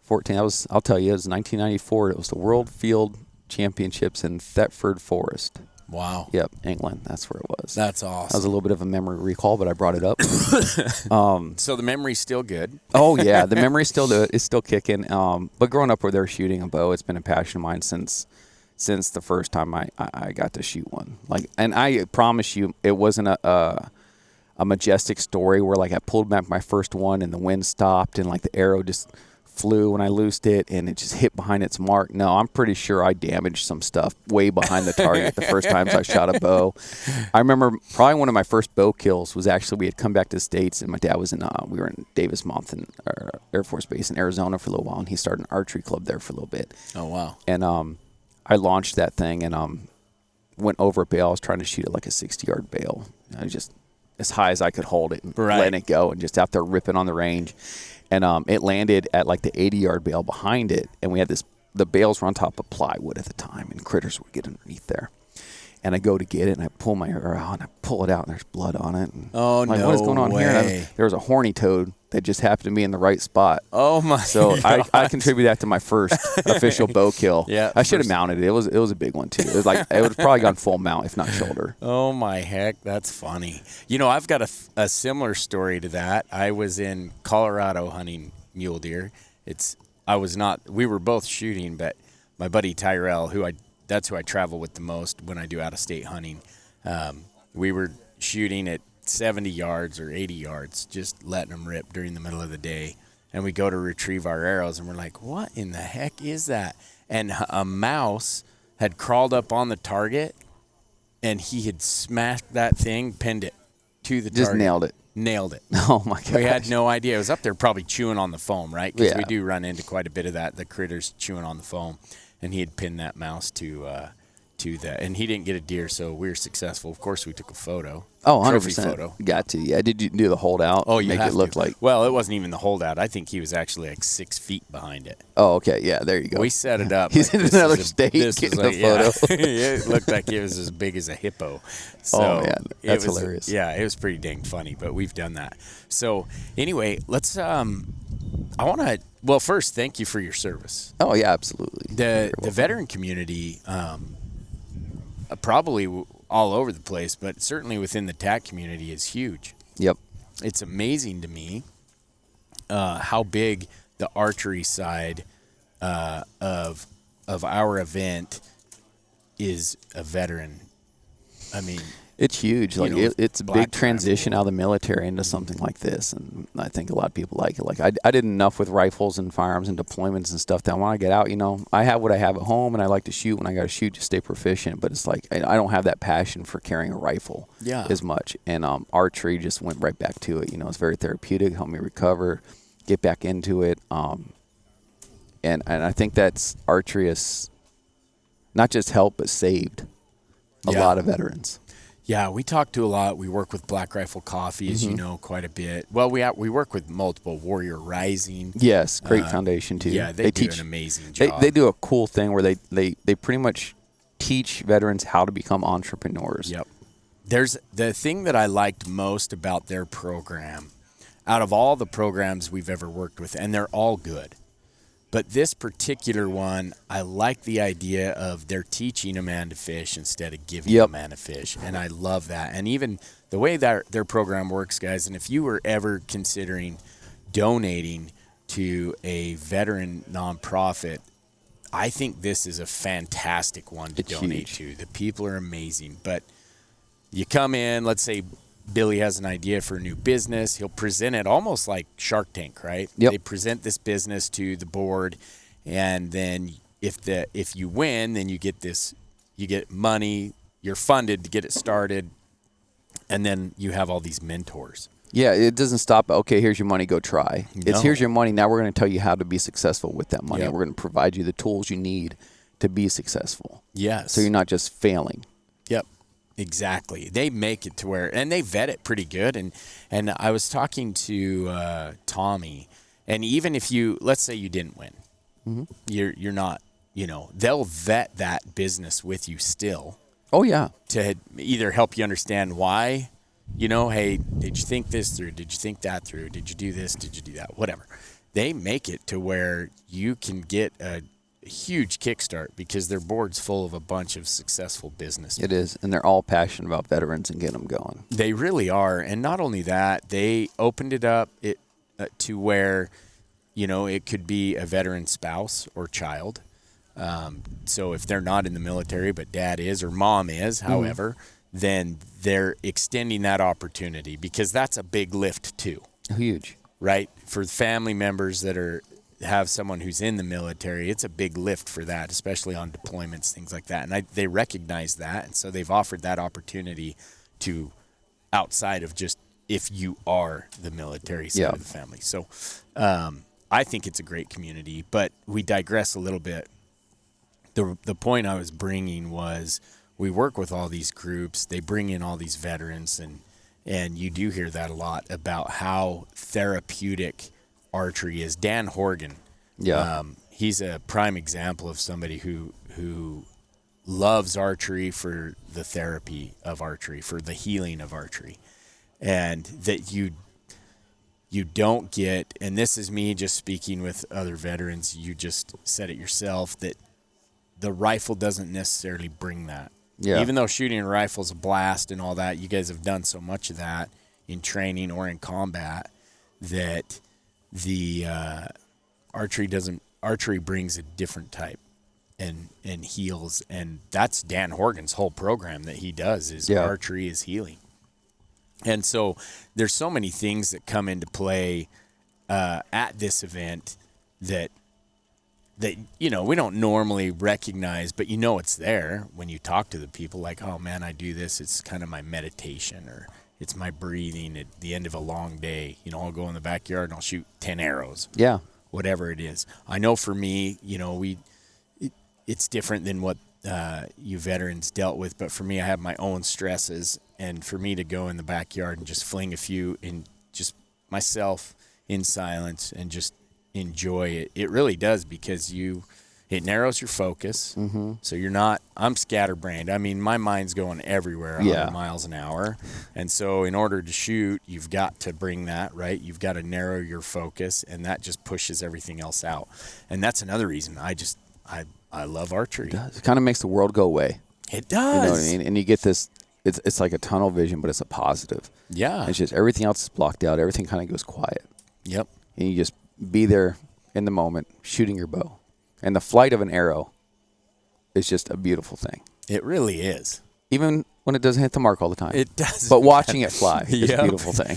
14. I'll tell you, it was 1994. It was the World Field Championships in Thetford Forest. Wow. Yep, England. That's where it was. That's awesome. That was a little bit of a memory recall, but I brought it up. So the memory's still good. Oh yeah, the memory's still kicking. But growing up where they're shooting a bow, it's been a passion of mine since the first time I got to shoot one. Like, and I promise you, it wasn't a majestic story where like I pulled back my first one and the wind stopped and like the arrow just flew when I loosed it and it just hit behind its mark. No, I'm pretty sure I damaged some stuff way behind the target the first times I shot a bow. I remember probably one of my first bow kills was actually we had come back to the States and my dad was we were in Davis Mountain Air Force Base in Arizona for a little while, and he started an archery club there for a little bit. Oh wow. And I launched that thing and went over a bale. I was trying to shoot it like a 60-yard bale. I was just as high as I could hold it and letting it go and just out there ripping on the range. And it landed at like the 80-yard bale behind it. And we had the bales were on top of plywood at the time, and critters would get underneath there. And I go to get it, and I pull my arrow out, and I pull it out, and there's blood on it. And oh, I'm like, no what is going on way. here? There was a horny toad that just happened to be in the right spot. Oh, my So I contribute that to my first official bow kill. Yeah, I should have mounted it. It was a big one, too. It was like it would have probably gone full mount, if not shoulder. Oh, my heck. That's funny. You know, I've got a similar story to that. I was in Colorado hunting mule deer. We were both shooting, but my buddy Tyrell, that's who I travel with the most when I do out-of-state hunting. We were shooting at 70 yards or 80 yards, just letting them rip during the middle of the day. And we go to retrieve our arrows, and we're like, what in the heck is that? And a mouse had crawled up on the target, and he had smashed that thing, pinned it to the target. Just nailed it. Nailed it. Oh, my God. We had no idea. It was up there probably chewing on the foam, right? Because Yeah. we do run into quite a bit of that, the critters chewing on the foam. And he had pinned that mouse to that. And he didn't get a deer, so we were successful. Of course, we took a photo. Oh, 100%. Trophy photo. Got to. Yeah. Did you do the holdout? Oh, you make have it look to. like. Well, it wasn't even the holdout. I think he was actually like 6 feet behind it. Oh, okay. Yeah, there you go. We set it up. He's like, in another state getting a photo. Yeah. It looked like it was as big as a hippo. So oh, man. That's was, hilarious. Yeah, it was pretty dang funny, but we've done that. So anyway, let's well, first, thank you for your service. Oh, yeah, absolutely. The veteran community, probably all over the place, but certainly within the TAC community is huge. Yep. It's amazing to me how big the archery side of our event is a veteran. I mean, it's huge. Like it's a big transition rifle. out of the military into something like this, and I think a lot of people like it. Like I did enough with rifles and firearms and deployments and stuff that when I get out, I have what I have at home, and I like to shoot when I got to shoot to stay proficient. But it's like I don't have that passion for carrying a rifle as much. And archery just went right back to it. It's very therapeutic, helped me recover, get back into it. And I think that's archery has not just helped but saved a lot of veterans. Yeah, we talk to a lot. We work with Black Rifle Coffee, as you know, quite a bit. Well, we work with multiple Warrior Rising. Yes, great foundation too. Yeah, they do an amazing job. They do a cool thing where they pretty much teach veterans how to become entrepreneurs. Yep. There's the thing that I liked most about their program, out of all the programs we've ever worked with, and they're all good. But this particular one, I like the idea of they're teaching a man to fish instead of giving a man a fish. And I love that. And even the way that their program works, guys, and if you were ever considering donating to a veteran nonprofit, I think this is a fantastic one to donate to. The people are amazing. But you come in, let's say Billy has an idea for a new business. He'll present it almost like Shark Tank, right? Yep. They present this business to the board, and then if you win, then you get money, you're funded to get it started, and then you have all these mentors. Yeah, it doesn't stop. Okay, here's your money. Go try. It's No. here's your money. Now we're going to tell you how to be successful with that money. Yep. And we're going to provide you the tools you need to be successful. Yes. So you're not just failing. Yep, exactly. They make it to where, and they vet it pretty good. And I was talking to Tommy, and even if let's say you didn't win, you're not, they'll vet that business with you still Oh yeah. to either help you understand why, hey, did you think this through? Did you think that through? Did you do this? Did you do that? Whatever. They make it to where you can get a huge kickstart because their board's full of a bunch of successful business. It is, and they're all passionate about veterans and getting them going. They really are, and not only that, they opened it up to where, it could be a veteran spouse or child. So if they're not in the military, but dad is or mom is, however, then they're extending that opportunity because that's a big lift too, Huge. right? For family members that have someone who's in the military, it's a big lift for that, especially on deployments, things like that. And they recognize that, and so they've offered that opportunity to outside of just if you are the military side of the family. So I think it's a great community, but we digress a little bit. The point I was bringing was we work with all these groups. They bring in all these veterans, and you do hear that a lot about how therapeutic archery is. Dan Horgan, he's a prime example of somebody who loves archery for the therapy of archery, for the healing of archery, and that you don't get, and this is me just speaking with other veterans, you just said it yourself, that the rifle doesn't necessarily bring that. Yeah. Even though shooting a rifle is a blast and all that, you guys have done so much of that in training or in combat that the archery brings a different type and heals. And that's Dan Horgan's whole program that he does is archery is healing. And so there's so many things that come into play at this event that we don't normally recognize, but it's there when you talk to the people, like, oh man, I do this, it's kind of my meditation, or it's my breathing at the end of a long day. I'll go in the backyard and I'll shoot 10 arrows. Yeah. Whatever it is. I know for me, it's different than what you veterans dealt with, but for me, I have my own stresses, and for me to go in the backyard and just fling a few in just myself in silence and just enjoy it. It really does, because it narrows your focus. Mm-hmm. So I'm scatterbrained. I mean, my mind's going everywhere 100 miles an hour. And so in order to shoot, you've got to bring that, right? You've got to narrow your focus, and that just pushes everything else out. And that's another reason I love archery. It does. It kind of makes the world go away. It does. You know what I mean? And you get this, it's like a tunnel vision, but it's a positive. Yeah. It's just everything else is blocked out. Everything kind of goes quiet. Yep. And you just be there in the moment, shooting your bow. And the flight of an arrow is just a beautiful thing. It really is. Even when it doesn't hit the mark all the time. It does. But watching it fly is a beautiful thing.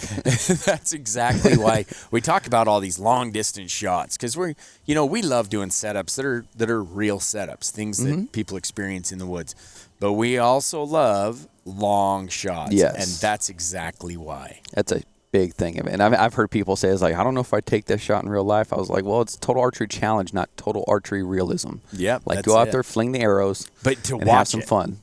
That's exactly why we talk about all these long distance shots, because we love doing setups that are real setups, things that people experience in the woods. But we also love long shots. Yes. And that's exactly why. That's a big thing of it. And I've heard people say, it's like, I don't know if I'd take this shot in real life. I was like, well, it's total archery challenge, not total archery realism. Yep. Like, go out there, fling the arrows, but to and watch have some fun.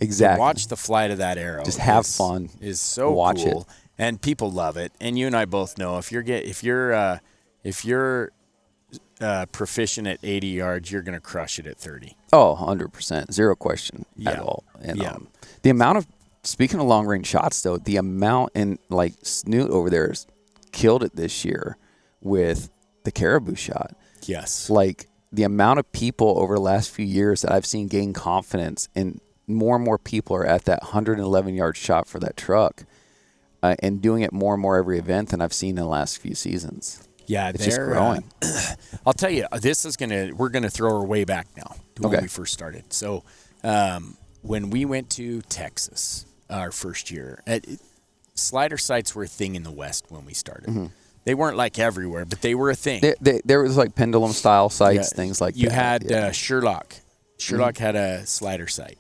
Exactly. To watch the flight of that arrow. Just have fun. Is so watch cool. It. And people love it. And you and I both know if you're proficient at 80 yards, you're going to crush it at 30. Oh, 100%. Zero question at all. And the amount of, speaking of long range shots though, the amount, and like Snoot over there has killed it this year with the caribou shot. Yes. Like the amount of people over the last few years that I've seen gain confidence, and more and more people are at that 111-yard shot for that truck and doing it more and more every event than I've seen in the last few seasons. Yeah, it's just growing. I'll tell you, we're gonna throw her way back now to when we first started. So when we went to Texas our first year, slider sights were a thing in the West when we started. Mm-hmm. They weren't like everywhere, but they were a thing. There was like pendulum style sights, things like that. You had Sherlock. Sherlock had a slider sight.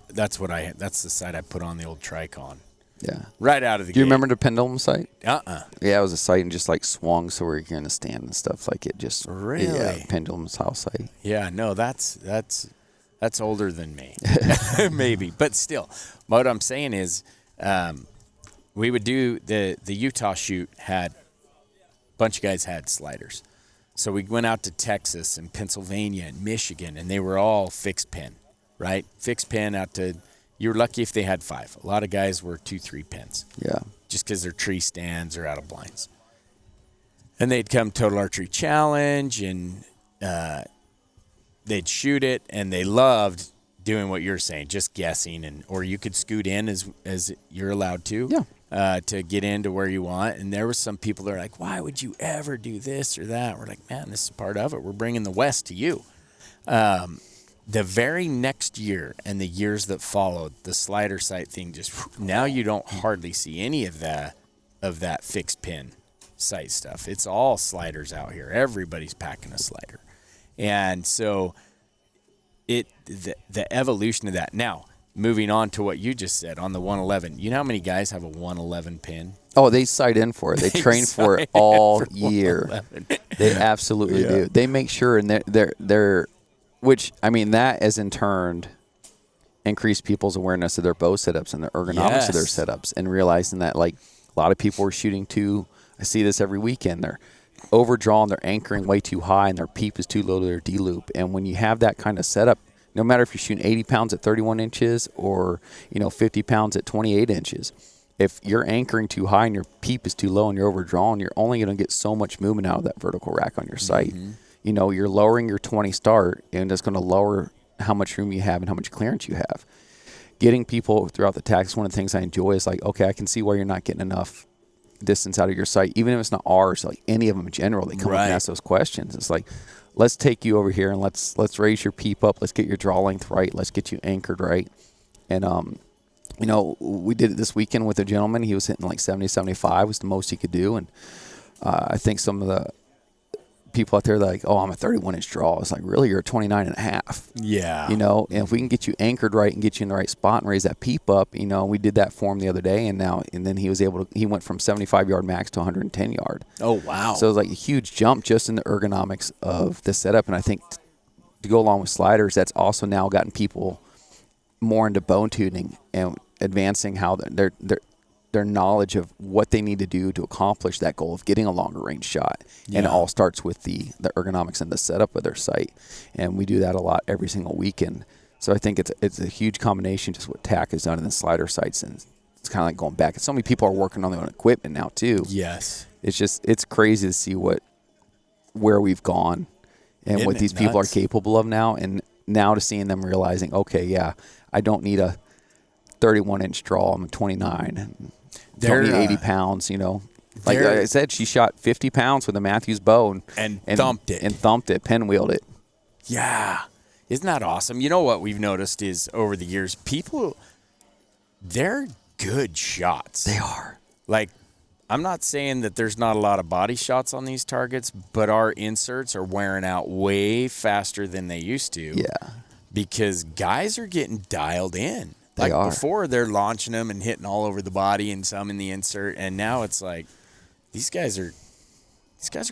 That's the sight I put on the old Tricon. Yeah. Right out of the Do you gate. remember the pendulum sight? Uh-uh. Yeah, it was a sight and just like swung so where you're in the stand and stuff. Like it just Really? Yeah, pendulum style sight. Yeah, no, that's older than me. Maybe. But still, what I'm saying is we would do the Utah shoot had a bunch of guys had sliders. So we went out to Texas and Pennsylvania and Michigan, and they were all fixed pin, right? Fixed pin out to, you were lucky if they had 5. A lot of guys were 2-3 pins. Yeah. Just because they're tree stands or out of blinds. And they'd come Total Archery Challenge, and they'd shoot it, and they loved doing what you're saying, just guessing, and or you could scoot in as you're allowed to. Yeah. To get into where you want. And there was some people that are like, why would you ever do this or that? We're like, man, this is part of it. We're bringing the West to you. The very next year and the years that followed, the slider sight thing just, now you don't hardly see any of that fixed pin sight stuff. It's all sliders out here. Everybody's packing a slider. And so the evolution of that. Now, moving on to what you just said on the 111, you know how many guys have a 111 pin? Oh, they sight in for it. They train for it all year. They absolutely do. They make sure, and they're, which I mean, that has in turn increased people's awareness of their bow setups and the ergonomics of their setups, and realizing that like a lot of people are shooting too. I see this every weekend. They're overdrawn, they're anchoring way too high, and their peep is too low to their D loop. And when you have that kind of setup, no matter if you're shooting 80 pounds at 31 inches or, 50 pounds at 28 inches, if you're anchoring too high and your peep is too low and you're overdrawn, you're only going to get so much movement out of that vertical rack on your sight. Mm-hmm. You're lowering your 20 start, and that's going to lower how much room you have and how much clearance you have. Getting people throughout the tack, one of the things I enjoy is like, okay, I can see why you're not getting enough distance out of your sight, even if it's not ours, like any of them in general. They come up and ask those questions. It's like, let's take you over here and let's raise your peep up. Let's get your draw length right. Let's get you anchored right. And, we did it this weekend with a gentleman. He was hitting like 70, 75 was the most he could do. And I think some of the people out there, they're like, oh, I'm a 31-inch draw. It's like, really, you're a 29 and a half. Yeah. And if we can get you anchored right and get you in the right spot and raise that peep up, we did that for him the other day. And then he was able to, he went from 75-yard max to 110-yard. Oh, wow. So it was like a huge jump just in the ergonomics of the setup. And I think to go along with sliders, that's also now gotten people more into bone tuning and advancing how their knowledge of what they need to do to accomplish that goal of getting a longer range shot. Yeah. And it all starts with the ergonomics and the setup of their sight. And we do that a lot every single weekend. So I think it's a huge combination, just what TAC has done in the slider sights. And it's kind of like going back. And so many people are working on their own equipment now too. Yes. It's crazy to see where we've gone and Isn't what these people are capable of now. And now to seeing them realizing, okay, yeah, I don't need a 31-inch draw. I'm a 29. Don't need 80 pounds, Like I said, she shot 50 pounds with a Matthews bow and thumped it. And thumped it, pinwheeled it. Yeah. Isn't that awesome? You know what we've noticed is over the years, people, they're good shots. They are. Like, I'm not saying that there's not a lot of body shots on these targets, but our inserts are wearing out way faster than they used to. Yeah. Because guys are getting dialed in. They are. Before, they're launching them and hitting all over the body and some in the insert, and now it's like these guys are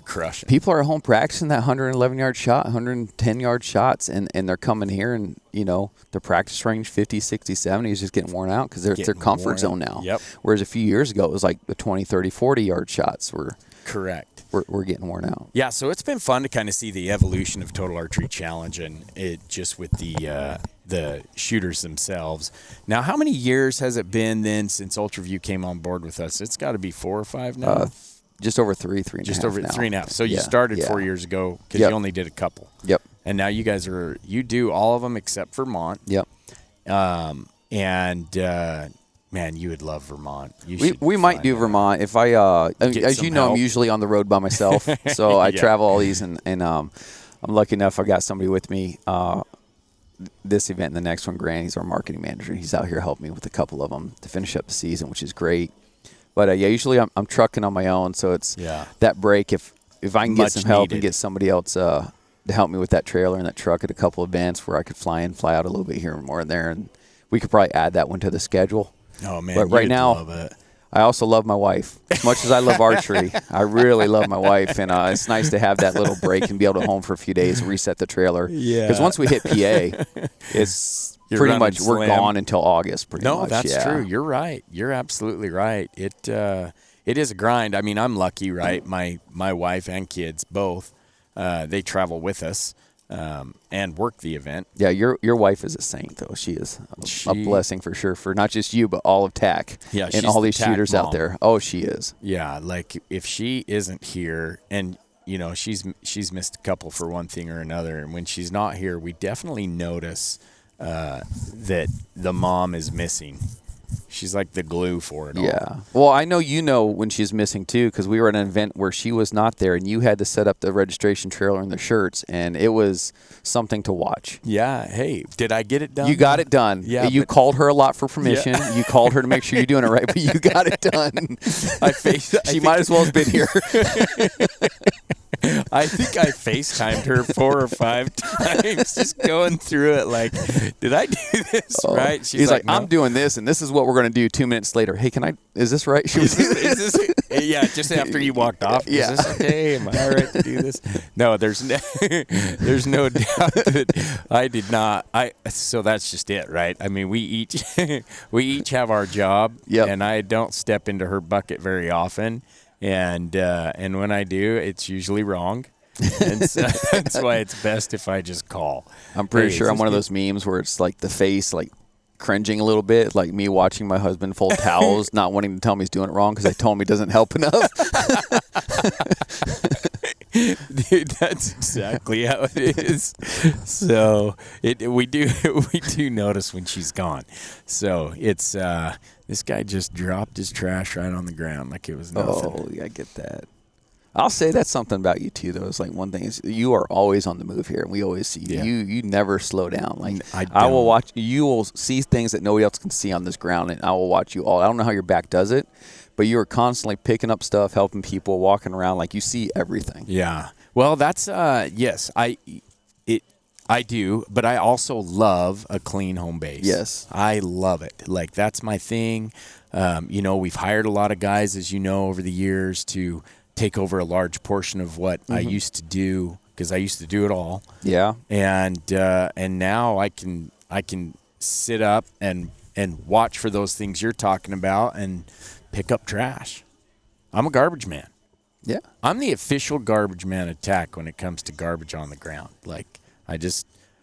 crushing. People are at home practicing that 111-yard shot, 110-yard shots, and they're coming here and, their practice range 50, 60, 70 is just getting worn out because they're their comfort zone now. Yep. Whereas a few years ago, it was like the 20, 30, 40-yard shots were correct. We're getting worn out. Yeah, so it's been fun to kind of see the evolution of Total Archery Challenge and it just with the shooters themselves. Now, how many years has it been then since Ultraview came on board with us? It's got to be 4 or 5 now. Just over 3 and a half. Just over now. 3.5. So you started 4 years ago because you only did a couple. Yep. And now you guys you do all of them except Vermont. Yep. Man, you would love Vermont. We might do Vermont if as you know, I'm usually on the road by myself, so I travel all these, and I'm lucky enough I got somebody with me. This event and the next one, Grant, he's our marketing manager. He's out here helping me with a couple of them to finish up the season, which is great. But usually I'm trucking on my own, so it's that break. If I can get some help and get somebody else to help me with that trailer and that truck at a couple events where I could fly in, fly out a little bit here and more and there, and we could probably add that one to the schedule. Oh man, But right you'd now, love it. I also love my wife. As much as I love archery, I really love my wife, and it's nice to have that little break and be able to home for a few days and reset the trailer. Yeah. Because once we hit PA, it's You're pretty running much we're slim. gone until August. Pretty much. No, that's yeah. true. You're right. You're absolutely right. It is a grind. I mean, I'm lucky, right? My wife and kids both, they travel with us and work the event. Yeah, your wife is a saint, though. She is a blessing for sure, for not just you, but all of TAC Yeah, and she's all the these TAC shooters mom. out there. Oh, she is. Yeah, like if she isn't here, and you know she's missed a couple for one thing or another, and when she's not here, we definitely notice that the mom is missing. She's like the glue for it all. Yeah. Well, I know you know when she's missing too, because we were at an event where she was not there, and you had to set up the registration trailer and the shirts, and it was something to watch. Yeah. Hey, did I get it done? You got it done. Yeah, You but- called her a lot for permission. Yeah. You called her to make sure you're doing it right, but you got it done. She might as well have been here. I think I FaceTimed her 4 or 5 times, just going through it like, did I do this right? She's He's like, no. I'm doing this, and this is what we're going to do 2 minutes later. Hey, is this right? She was, Is this, yeah, just after you walked off. Yeah. Is this okay? Am I all right to do this? No, there's no doubt that I did not. So that's just it, right? I mean, we each have our job, Yep. and I don't step into her bucket very often. And when I do, it's usually wrong. And so that's why it's best if I just call. I'm pretty Hey, sure is I'm this one of good? those memes where it's like the face, like cringing a little bit, like me watching my husband fold towels, not wanting to tell me he's doing it wrong because I told him he doesn't help enough. Dude, that's exactly how it is. So we do notice when she's gone. So it's this guy just dropped his trash right on the ground like it was nothing. Oh, yeah, I get that. I'll say that's something about you too, though. It's like one thing is you are always on the move here, and we always see you. Yeah. You never slow down. Like I will don't. watch. You will see things that nobody else can see on this ground, and I will watch you all. I don't know how your back does it, but you are constantly picking up stuff, helping people, walking around. Like you see everything. Yeah. Well, that's yes, I do, but I also love a clean home base. Yes. I love it. Like that's my thing. We've hired a lot of guys, as you know, over the years to take over a large portion of what I used to do, because I used to do it all. Yeah. And now I can sit up and watch for those things you're talking about and pick up trash. I'm a garbage man. Yeah. I'm the official garbage man attack when it comes to garbage on the ground. Like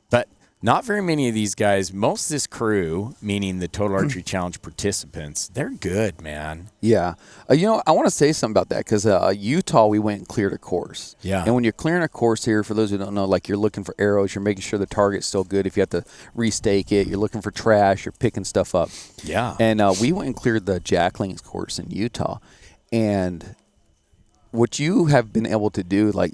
but not very many of these guys, most of this crew, meaning the Total Archery Challenge participants, they're good, man. Yeah. I want to say something about that because Utah, we went and cleared a course. Yeah. And when you're clearing a course here, for those who don't know, like you're looking for arrows, you're making sure the target's still good. If you have to restake it, you're looking for trash, you're picking stuff up. Yeah. And we went and cleared the Jacklings course in Utah. And what you have been able to do, like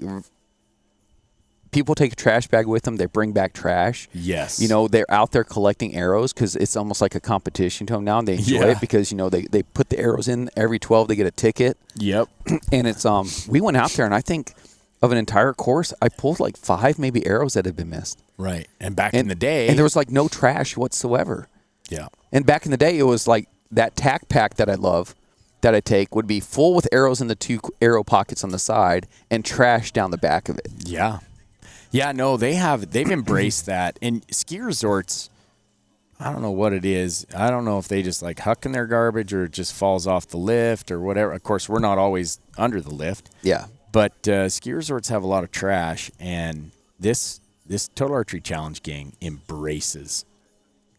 people take a trash bag with them, they bring back trash. Yes. They're out there collecting arrows because it's almost like a competition to them now, and they enjoy it because, they put the arrows in. Every 12, they get a ticket. Yep. And it's we went out there, and I think of an entire course, I pulled like 5 maybe arrows that had been missed. Right. And back in the day. And there was like no trash whatsoever. Yeah. And back in the day, it was like that tack pack that I love, that I take, would be full with arrows in the 2 arrow pockets on the side and trash down the back of it. Yeah. Yeah, no, they've embraced that. And ski resorts, I don't know what it is. I don't know if they just like hucking their garbage or it just falls off the lift or whatever. Of course, we're not always under the lift. Yeah. But ski resorts have a lot of trash, and this Total Archery Challenge gang embraces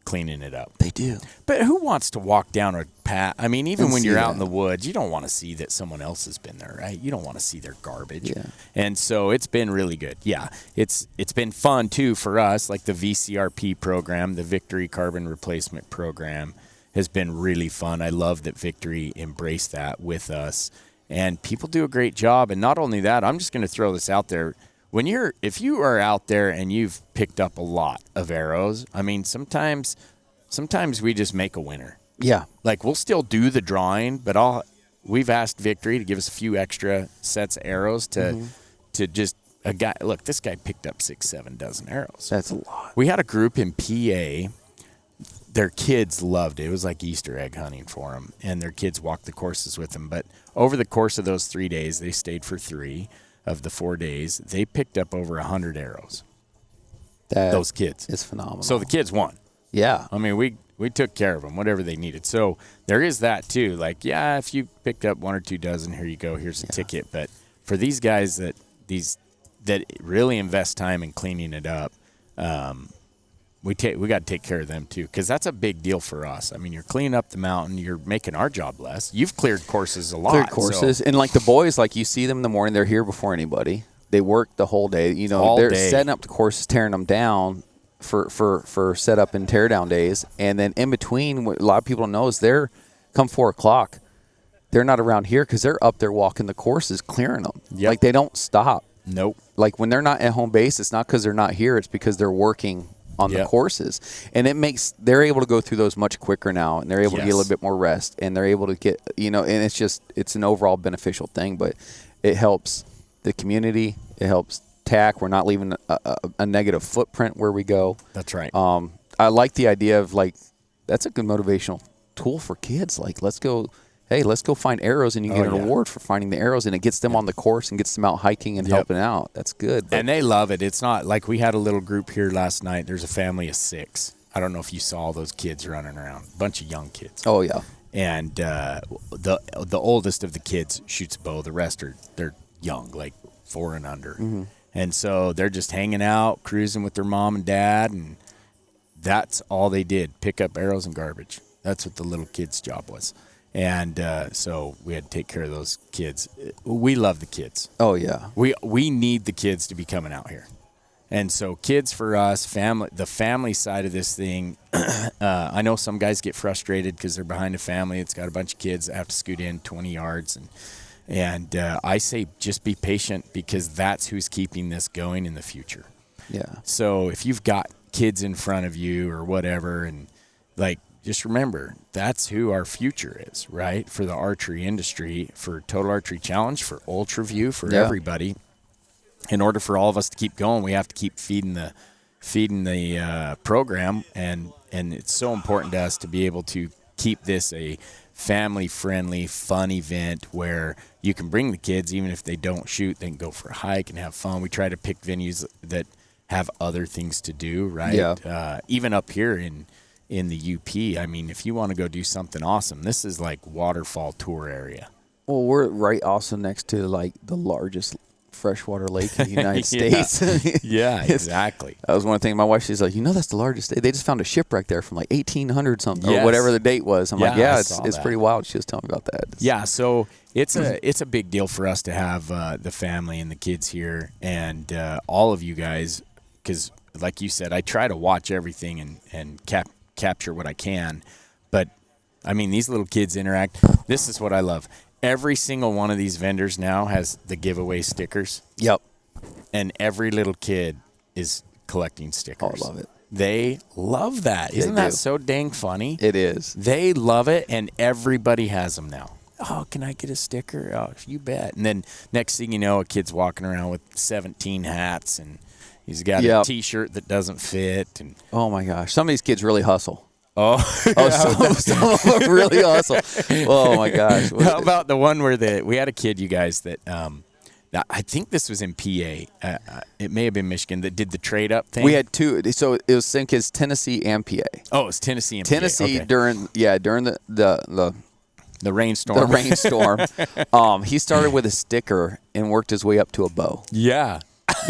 cleaning it up. They do. But who wants to walk down a path? I mean, even And when see you're out that. in the woods, you don't want to see that someone else has been there, right? You don't want to see their garbage. Yeah. And so it's been really good. Yeah. It's been fun too for us, like the VCRP program, the Victory Carbon Replacement Program has been really fun. I love that Victory embraced that with us. And people do a great job. And not only that, I'm just going to throw this out there. If you are out there and you've picked up a lot of arrows, I mean, sometimes we just make a winner. Yeah. Like we'll still do the drawing, but we've asked Victory to give us a few extra sets of arrows to just a guy. Look, this guy picked up 6-7 dozen arrows. That's a lot. We had a group in PA. their kids loved it. It was like Easter egg hunting for them, and their kids walked the courses with them. But over the course of those 3 days, they stayed for 3 of the 4 days. They picked up over 100 arrows. Those kids. It's phenomenal. So the kids won. Yeah. I mean, we took care of them, whatever they needed. So there is that too. Like, yeah, if you picked up 1 or 2 dozen, here you go. Here's a ticket. But for these guys that really invest time in cleaning it up, we got to take care of them too, because that's a big deal for us. I mean, you're cleaning up the mountain, you're making our job less. You've cleared courses a lot. Cleared courses, and like the boys, like you see them in the morning, they're here before anybody. They work the whole day. You know, they're setting up the courses, tearing them down for setup and tear down days, and then in between, what a lot of people don't know is they're come 4 o'clock. They're not around here because they're up there walking the courses, clearing them. Yep. Like they don't stop. Nope. Like when they're not at home base, it's not because they're not here. It's because they're working on the courses, and they're able to go through those much quicker now, and they're able to get a little bit more rest, and they're able to get, and it's an overall beneficial thing, but it helps the community. It helps TAC. We're not leaving a negative footprint where we go. That's right. I like the idea of like, that's a good motivational tool for kids. Like, let's go find arrows, and you get an award for finding the arrows, and it gets them on the course and gets them out hiking and helping out. That's good. And they love it. It's not like we had a little group here last night. There's a family of 6. I don't know if you saw all those kids running around. A bunch of young kids. Oh, yeah. And the oldest of the kids shoots bow. The rest they're young, like 4 and under. Mm-hmm. And so they're just hanging out, cruising with their mom and dad, and that's all they did, pick up arrows and garbage. That's what the little kid's job was. And so we had to take care of those kids. We love the kids. Oh, yeah. We need the kids to be coming out here. And so kids for us, the family side of this thing, I know some guys get frustrated because they're behind a family. It's got a bunch of kids that have to scoot in 20 yards. And I say just be patient, because that's who's keeping this going in the future. Yeah. So if you've got kids in front of you or whatever, and like, just remember, that's who our future is, right? For the archery industry, for Total Archery Challenge, for Ultraview, for everybody. In order for all of us to keep going, we have to keep feeding the program, and it's so important to us to be able to keep this a family-friendly, fun event where you can bring the kids, even if they don't shoot, they can go for a hike and have fun. We try to pick venues that have other things to do, right? Yeah. Even up here in the UP, I mean, if you want to go do something awesome, this is like waterfall tour area. Well, we're right also next to like the largest freshwater lake in the United States. Yeah, exactly. That was one thing. My wife, she's like, that's the largest. They just found a shipwreck there from like 1800 something or whatever the date was. I'm like, it's pretty wild. She was telling me about that. Yeah, so it's a big deal for us to have the family and the kids here, and all of you guys, because like you said, I try to watch everything and capture what I can. But I mean, these little kids interact. This is what I love. Every single one of these vendors now has the giveaway stickers. Yep. And every little kid is collecting stickers. Oh, I love it. They love that. Isn't that so dang funny? It is. They love it, and everybody has them now. Oh, can I get a sticker? Oh, you bet. And then next thing you know, a kid's walking around with 17 hats, and he's got a T-shirt that doesn't fit. And oh, my gosh. Some of these kids really hustle. Oh, some of them really hustle. Oh, my gosh. How about the one where we had a kid, you guys, that I think this was in PA. It may have been Michigan that did the trade up thing. We had 2. So it was same kids, Tennessee and PA. Oh, it was Tennessee and Tennessee PA. Okay. during the rainstorm. The rainstorm. He started with a sticker and worked his way up to a bow. Yeah.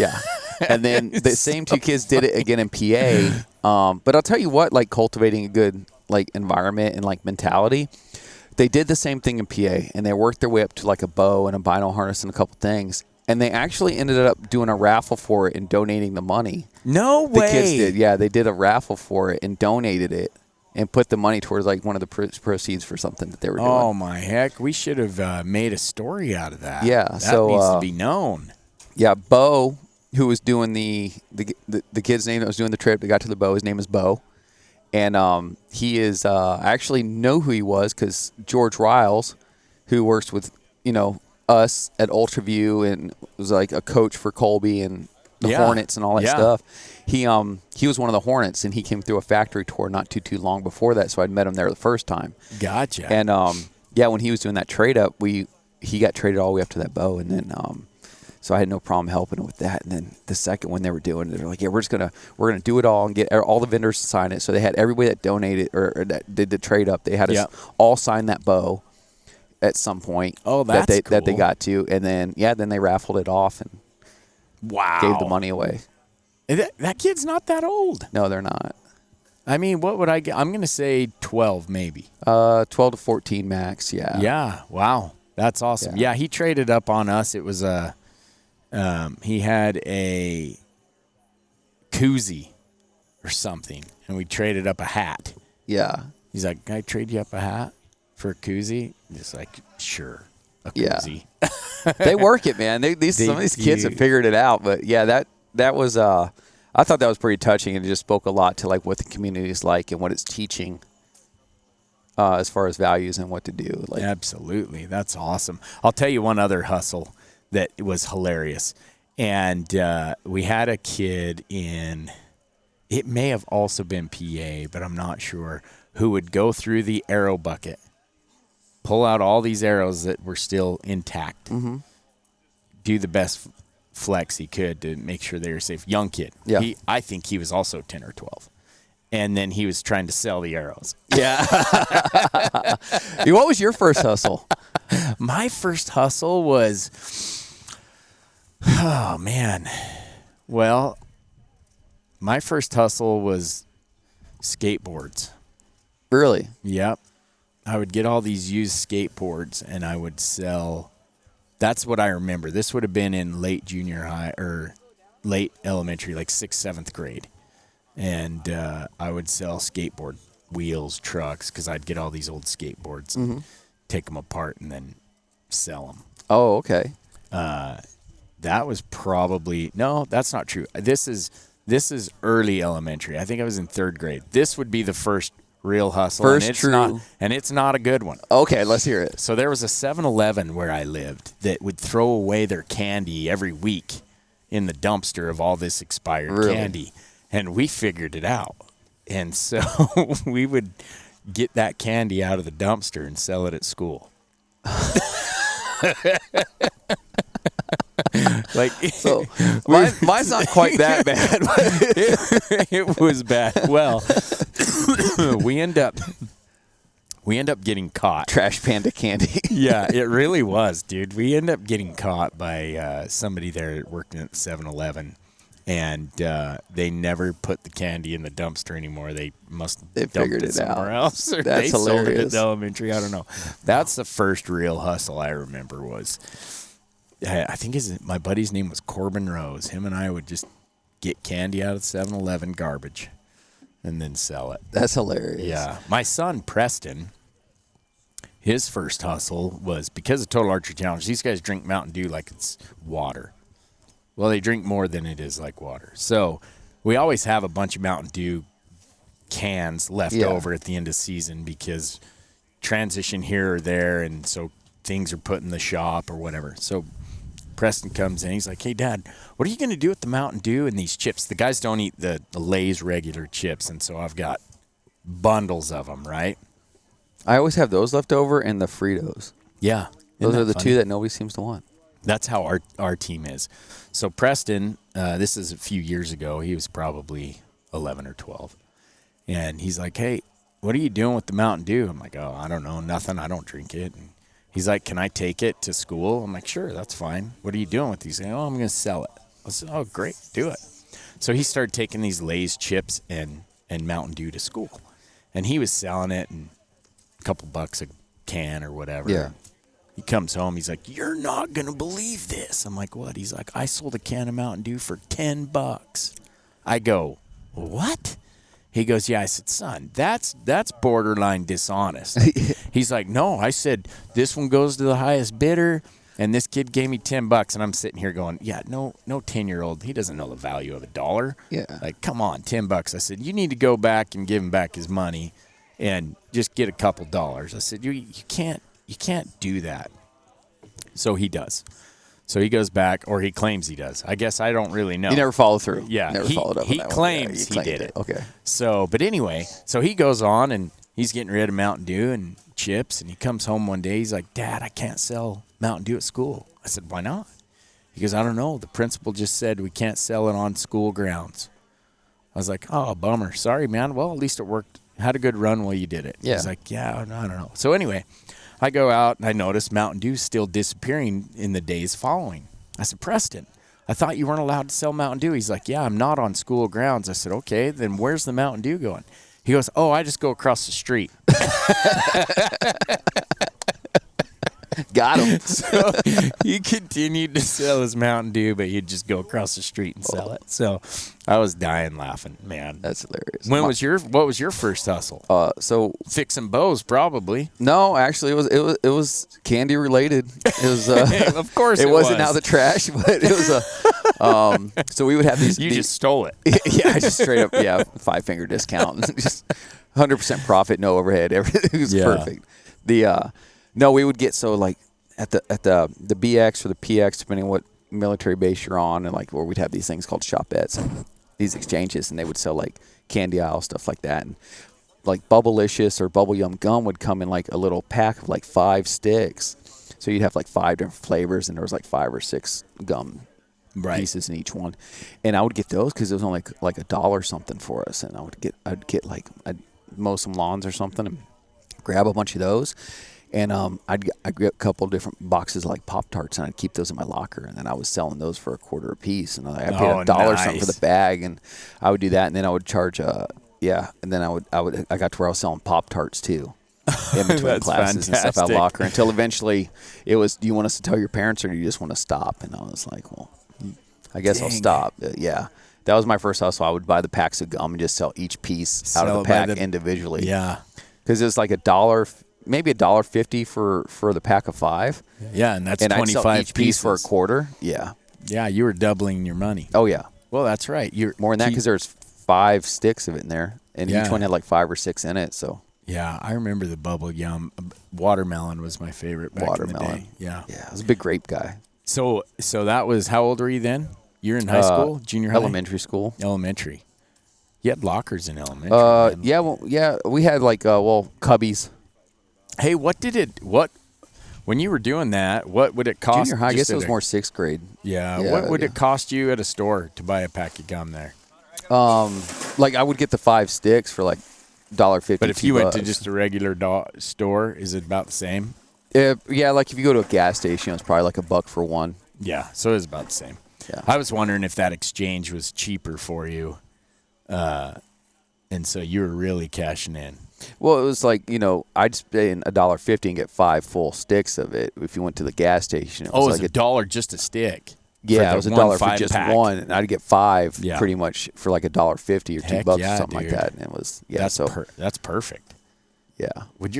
Yeah. And then the same 2 kids did it again in PA. But I'll tell you what, like cultivating a good like environment and like mentality, they did the same thing in PA, and they worked their way up to like a bow and a bino harness and a couple things. And they actually ended up doing a raffle for it and donating the money. No way. The kids did. Yeah, they did a raffle for it and donated it and put the money towards like one of the proceeds for something that they were doing. Oh, my heck. We should have made a story out of that. Yeah. That needs to be known. Yeah, Bo, who was doing the kid's name that was doing the trip that got to the bow, his name is Bo. And he is, I actually know who he was because George Riles, who works with, us at Ultraview and was like a coach for Colby and the Yeah. Hornets and all that Yeah. stuff. He was one of the Hornets, and he came through a factory tour not too long before that, so I'd met him there the first time. Gotcha. And yeah, when he was doing that trade up, he got traded all the way up to that bow, and then so I had no problem helping him with that. And then the second one they were doing, they're like, yeah, we're gonna do it all and get all the vendors to sign it. So they had everybody that donated or that did the trade up. They had us all sign that bow at some point. Oh, that's that they cool. got to, and then then they raffled it off and gave the money away. That kid's not that old. No, they're not. I mean, what would I get? I'm going to say 12 maybe. 12 to 14 max, yeah. Yeah, wow. That's awesome. Yeah, he traded up on us. It was he had a koozie or something, and we traded up a hat. Yeah. He's like, can I trade you up a hat for a koozie? Just like, sure, a koozie. They work it, man. Some of these kids have figured it out. But yeah, that was I thought that was pretty touching, and it just spoke a lot to like what the community is like and what it's teaching as far as values and what to do. Like, absolutely, that's awesome. I'll tell you one other hustle that was hilarious, and we had a kid in. It may have also been PA, but I'm not sure. Who would go through the arrow bucket, pull out all these arrows that were still intact, do the best flex he could to make sure they were safe. Young kid. Yeah. I think he was also 10 or 12. And then he was trying to sell the arrows. yeah. What was your first hustle? My first hustle was, oh, man. Well, my first hustle was skateboards. Really? Yep. I would get all these used skateboards and I would sell. That's what I remember. This would have been in late junior high or late elementary, like 6th, 7th grade. And I would sell skateboard wheels, trucks, because I'd get all these old skateboards and take them apart and then sell them. Oh, okay. That was probably, no, that's not true. This is early elementary. I think I was in 3rd grade. This would be the first real hustle. And it's not a good one. Okay, let's hear it. So there was a 7-Eleven where I lived that would throw away their candy every week in the dumpster of all this expired candy. And we figured it out. And so we would get that candy out of the dumpster and sell it at school. Like, so mine's not quite that bad. It was bad. Well, we end up getting caught. Trash panda candy. Yeah, it really was, dude. We end up getting caught by somebody there working at 7-Eleven, and they never put the candy in the dumpster anymore. They must have figured it it somewhere out. else, or That's they sold it at hilarious. the elementary. I don't know. That's the first real hustle I remember was. I think my buddy's name was Corbin Rose. Him and I would just get candy out of 7-Eleven garbage and then sell it. That's hilarious. Yeah. My son, Preston, his first hustle was because of Total Archery Challenge. These guys drink Mountain Dew like it's water. Well, they drink more than it is like water. So we always have a bunch of Mountain Dew cans left over at the end of season because transition here or there, and so things are put in the shop or whatever. So Preston comes in. He's like, hey, Dad, what are you going to do with the Mountain Dew and these chips? The guys don't eat the Lay's regular chips, and so I've got bundles of them, right? I always have those left over and the Fritos. Yeah. Those are the two that nobody seems to want. That's how our team is. So Preston, this is a few years ago. He was probably 11 or 12. And he's like, hey, what are you doing with the Mountain Dew? I'm like, oh, I don't know, nothing. I don't drink it. And he's like, can I take it to school? I'm like, sure, that's fine. What are you doing with these? He's like, oh, I'm going to sell it. I said, oh, great, do it. So he started taking these Lay's chips and Mountain Dew to school. And he was selling it and a couple bucks a can or whatever. Yeah. He comes home. He's like, you're not going to believe this. I'm like, what? He's like, I sold a can of Mountain Dew for $10. I go, what? He goes, yeah. I said, son, that's borderline dishonest. He's like, no. I said, this one goes to the highest bidder, and this kid gave me $10. And I'm sitting here going, yeah, no 10-year-old. He doesn't know the value of $1. Yeah. Like, come on, $10. I said, you need to go back and give him back his money and just get a couple dollars. I said, you can't do that. So he does. So he goes back, or he claims he does. I guess I don't really know. You never follow through. Yeah, Never followed up on he that claims one. Yeah, he did it. Okay. So, but anyway, so he goes on and he's getting rid of Mountain Dew and chips, and he comes home one day. He's like, Dad, I can't sell Mountain Dew at school. I said, why not? He goes, I don't know. The principal just said we can't sell it on school grounds. I was like, oh, bummer. Sorry, man. Well, at least it worked. Had a good run while you did it. Yeah. He's like, yeah, I don't know. So anyway, I go out and I notice Mountain Dew still disappearing in the days following. I said, Preston, I thought you weren't allowed to sell Mountain Dew. He's like, yeah, I'm not on school grounds. I said, okay, then where's the Mountain Dew going? He goes, oh, I just go across the street. Got him. So he continued to sell his Mountain Dew, but he'd just go across the street and sell it. So I was dying laughing, man. That's hilarious. What was your first hustle? So Fixing bows, probably. no, actually, it was candy related. It was Of course it it wasn't was. out of the trash, but it was a. So we would have these. You these- just stole it. yeah, I just straight up 5-finger discount, just 100% profit, no overhead. Everything was perfect. No, we would get like at the BX or the PX, depending on what military base you're on, and like where we'd have these things called shopettes, these exchanges, and they would sell like candy aisle stuff like that, and like Bubblicious or Bubble Yum gum would come in like a little pack of like 5 sticks, so you'd have like 5 different flavors, and there was like 5 or 6 gum pieces in each one, and I would get those because it was only like $1 something for us, and I'd mow some lawns or something and grab a bunch of those. And I'd get a couple of different boxes of like Pop-Tarts, and I'd keep those in my locker. And then I was selling those for $0.25 a piece. And I paid $1 something for the bag, and I would do that. And then I would charge And then I got to where I was selling Pop-Tarts too, in between classes and stuff out of locker. Until eventually it was, do you want us to tell your parents, or do you just want to stop? And I was like, well, I guess I'll stop. Yeah. That was my first hustle. I would buy the packs of gum and just sell each piece out of the pack individually. Yeah. Because it was like $1. Maybe $1.50 for the pack of 5. Yeah, and that's 25 I'd sell each piece for pieces. $0.25. Yeah. Yeah, you were doubling your money. Oh yeah. Well, that's right. You're More than that because there's 5 sticks of it in there, and each one had like 5 or 6 in it. So. Yeah, I remember the Bubble Yum. Watermelon was my favorite back in the day. Yeah. Yeah, I was a big grape guy. So that was, how old were you then? You're in high school, junior high? Elementary school. Elementary. You had lockers in elementary. Man. Yeah, we had like cubbies. Hey, when you were doing that, what would it cost? Junior high, I guess it was more 6th grade. Yeah. What would it cost you at a store to buy a pack of gum there? Like I would get the 5 sticks for like $1.50. But if you went to just a regular store, is it about the same? Yeah, like if you go to a gas station, it's probably like $1 for one. Yeah, so it's about the same. Yeah. I was wondering if that exchange was cheaper for you, and so you were really cashing in. Well, it was like, I'd spend $1.50 and get 5 full sticks of it. If you went to the gas station, it was like $1 just a stick. Yeah, it was $1 for just pack. one, and I'd get 5 Yeah. pretty much for like $1.50 or Heck $2 yeah, or something dude. like that. And it was that's perfect. Yeah. Would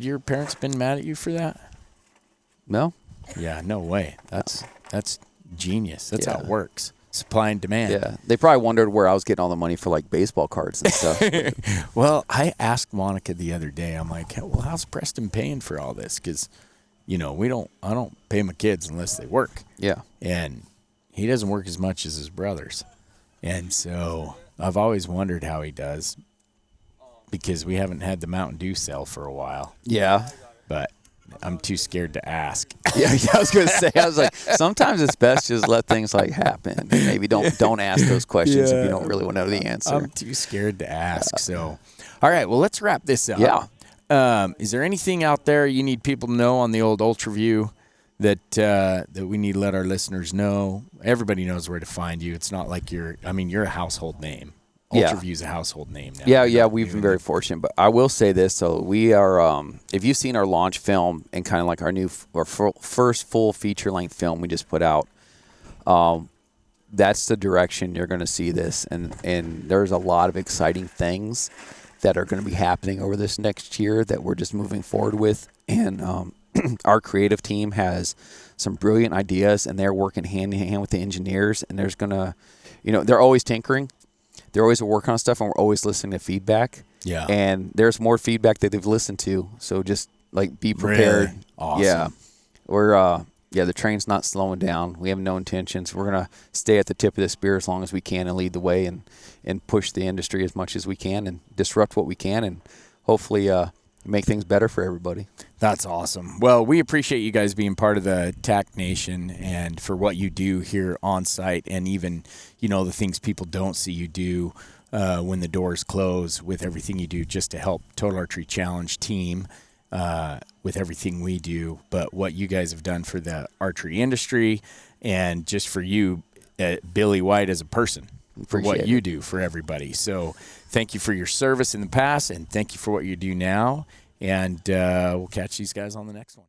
your parents been mad at you for that? No. Yeah, no way. That's genius. That's how it works. Supply and demand. Yeah, they probably wondered where I was getting all the money for like baseball cards and stuff. Well, I asked Monica the other day. I'm like, well, how's Preston paying for all this? Because, I don't pay my kids unless they work. Yeah. And he doesn't work as much as his brothers. And so I've always wondered how he does, because we haven't had the Mountain Dew sell for a while. Yeah. But I'm too scared to ask. Yeah, I was going to say, I was like, sometimes it's best just let things like happen. Maybe don't ask those questions if you don't really want to know the answer. I'm too scared to ask. So, all right, well, let's wrap this up. Yeah. Is there anything out there you need people to know on the old Ultraview that we need to let our listeners know? Everybody knows where to find you. It's not like you're a household name. Ultraview's a household name now. Yeah, we've been very fortunate. But I will say this, so we are, if you've seen our launch film and kind of like our first full feature-length film we just put out, that's the direction you're going to see this. And there's a lot of exciting things that are going to be happening over this next year that we're just moving forward with. And our creative team has some brilliant ideas, and they're working hand in hand with the engineers. And there's going to, they're always tinkering. They're always working on stuff, and we're always listening to feedback. Yeah. And there's more feedback that they've listened to. So just like be prepared. Really? Awesome. Yeah. We're Yeah, the train's not slowing down. We have no intentions. We're going to stay at the tip of the spear as long as we can and lead the way and push the industry as much as we can and disrupt what we can and hopefully make things better for everybody. That's awesome. Well, we appreciate you guys being part of the TAC Nation and for what you do here on site and even, the things people don't see you do when the doors close with everything you do just to help Total Archery Challenge team with everything we do, but what you guys have done for the archery industry and just for you, Billy White as a person, for what you do for everybody. So thank you for your service in the past and thank you for what you do now. And we'll catch these guys on the next one.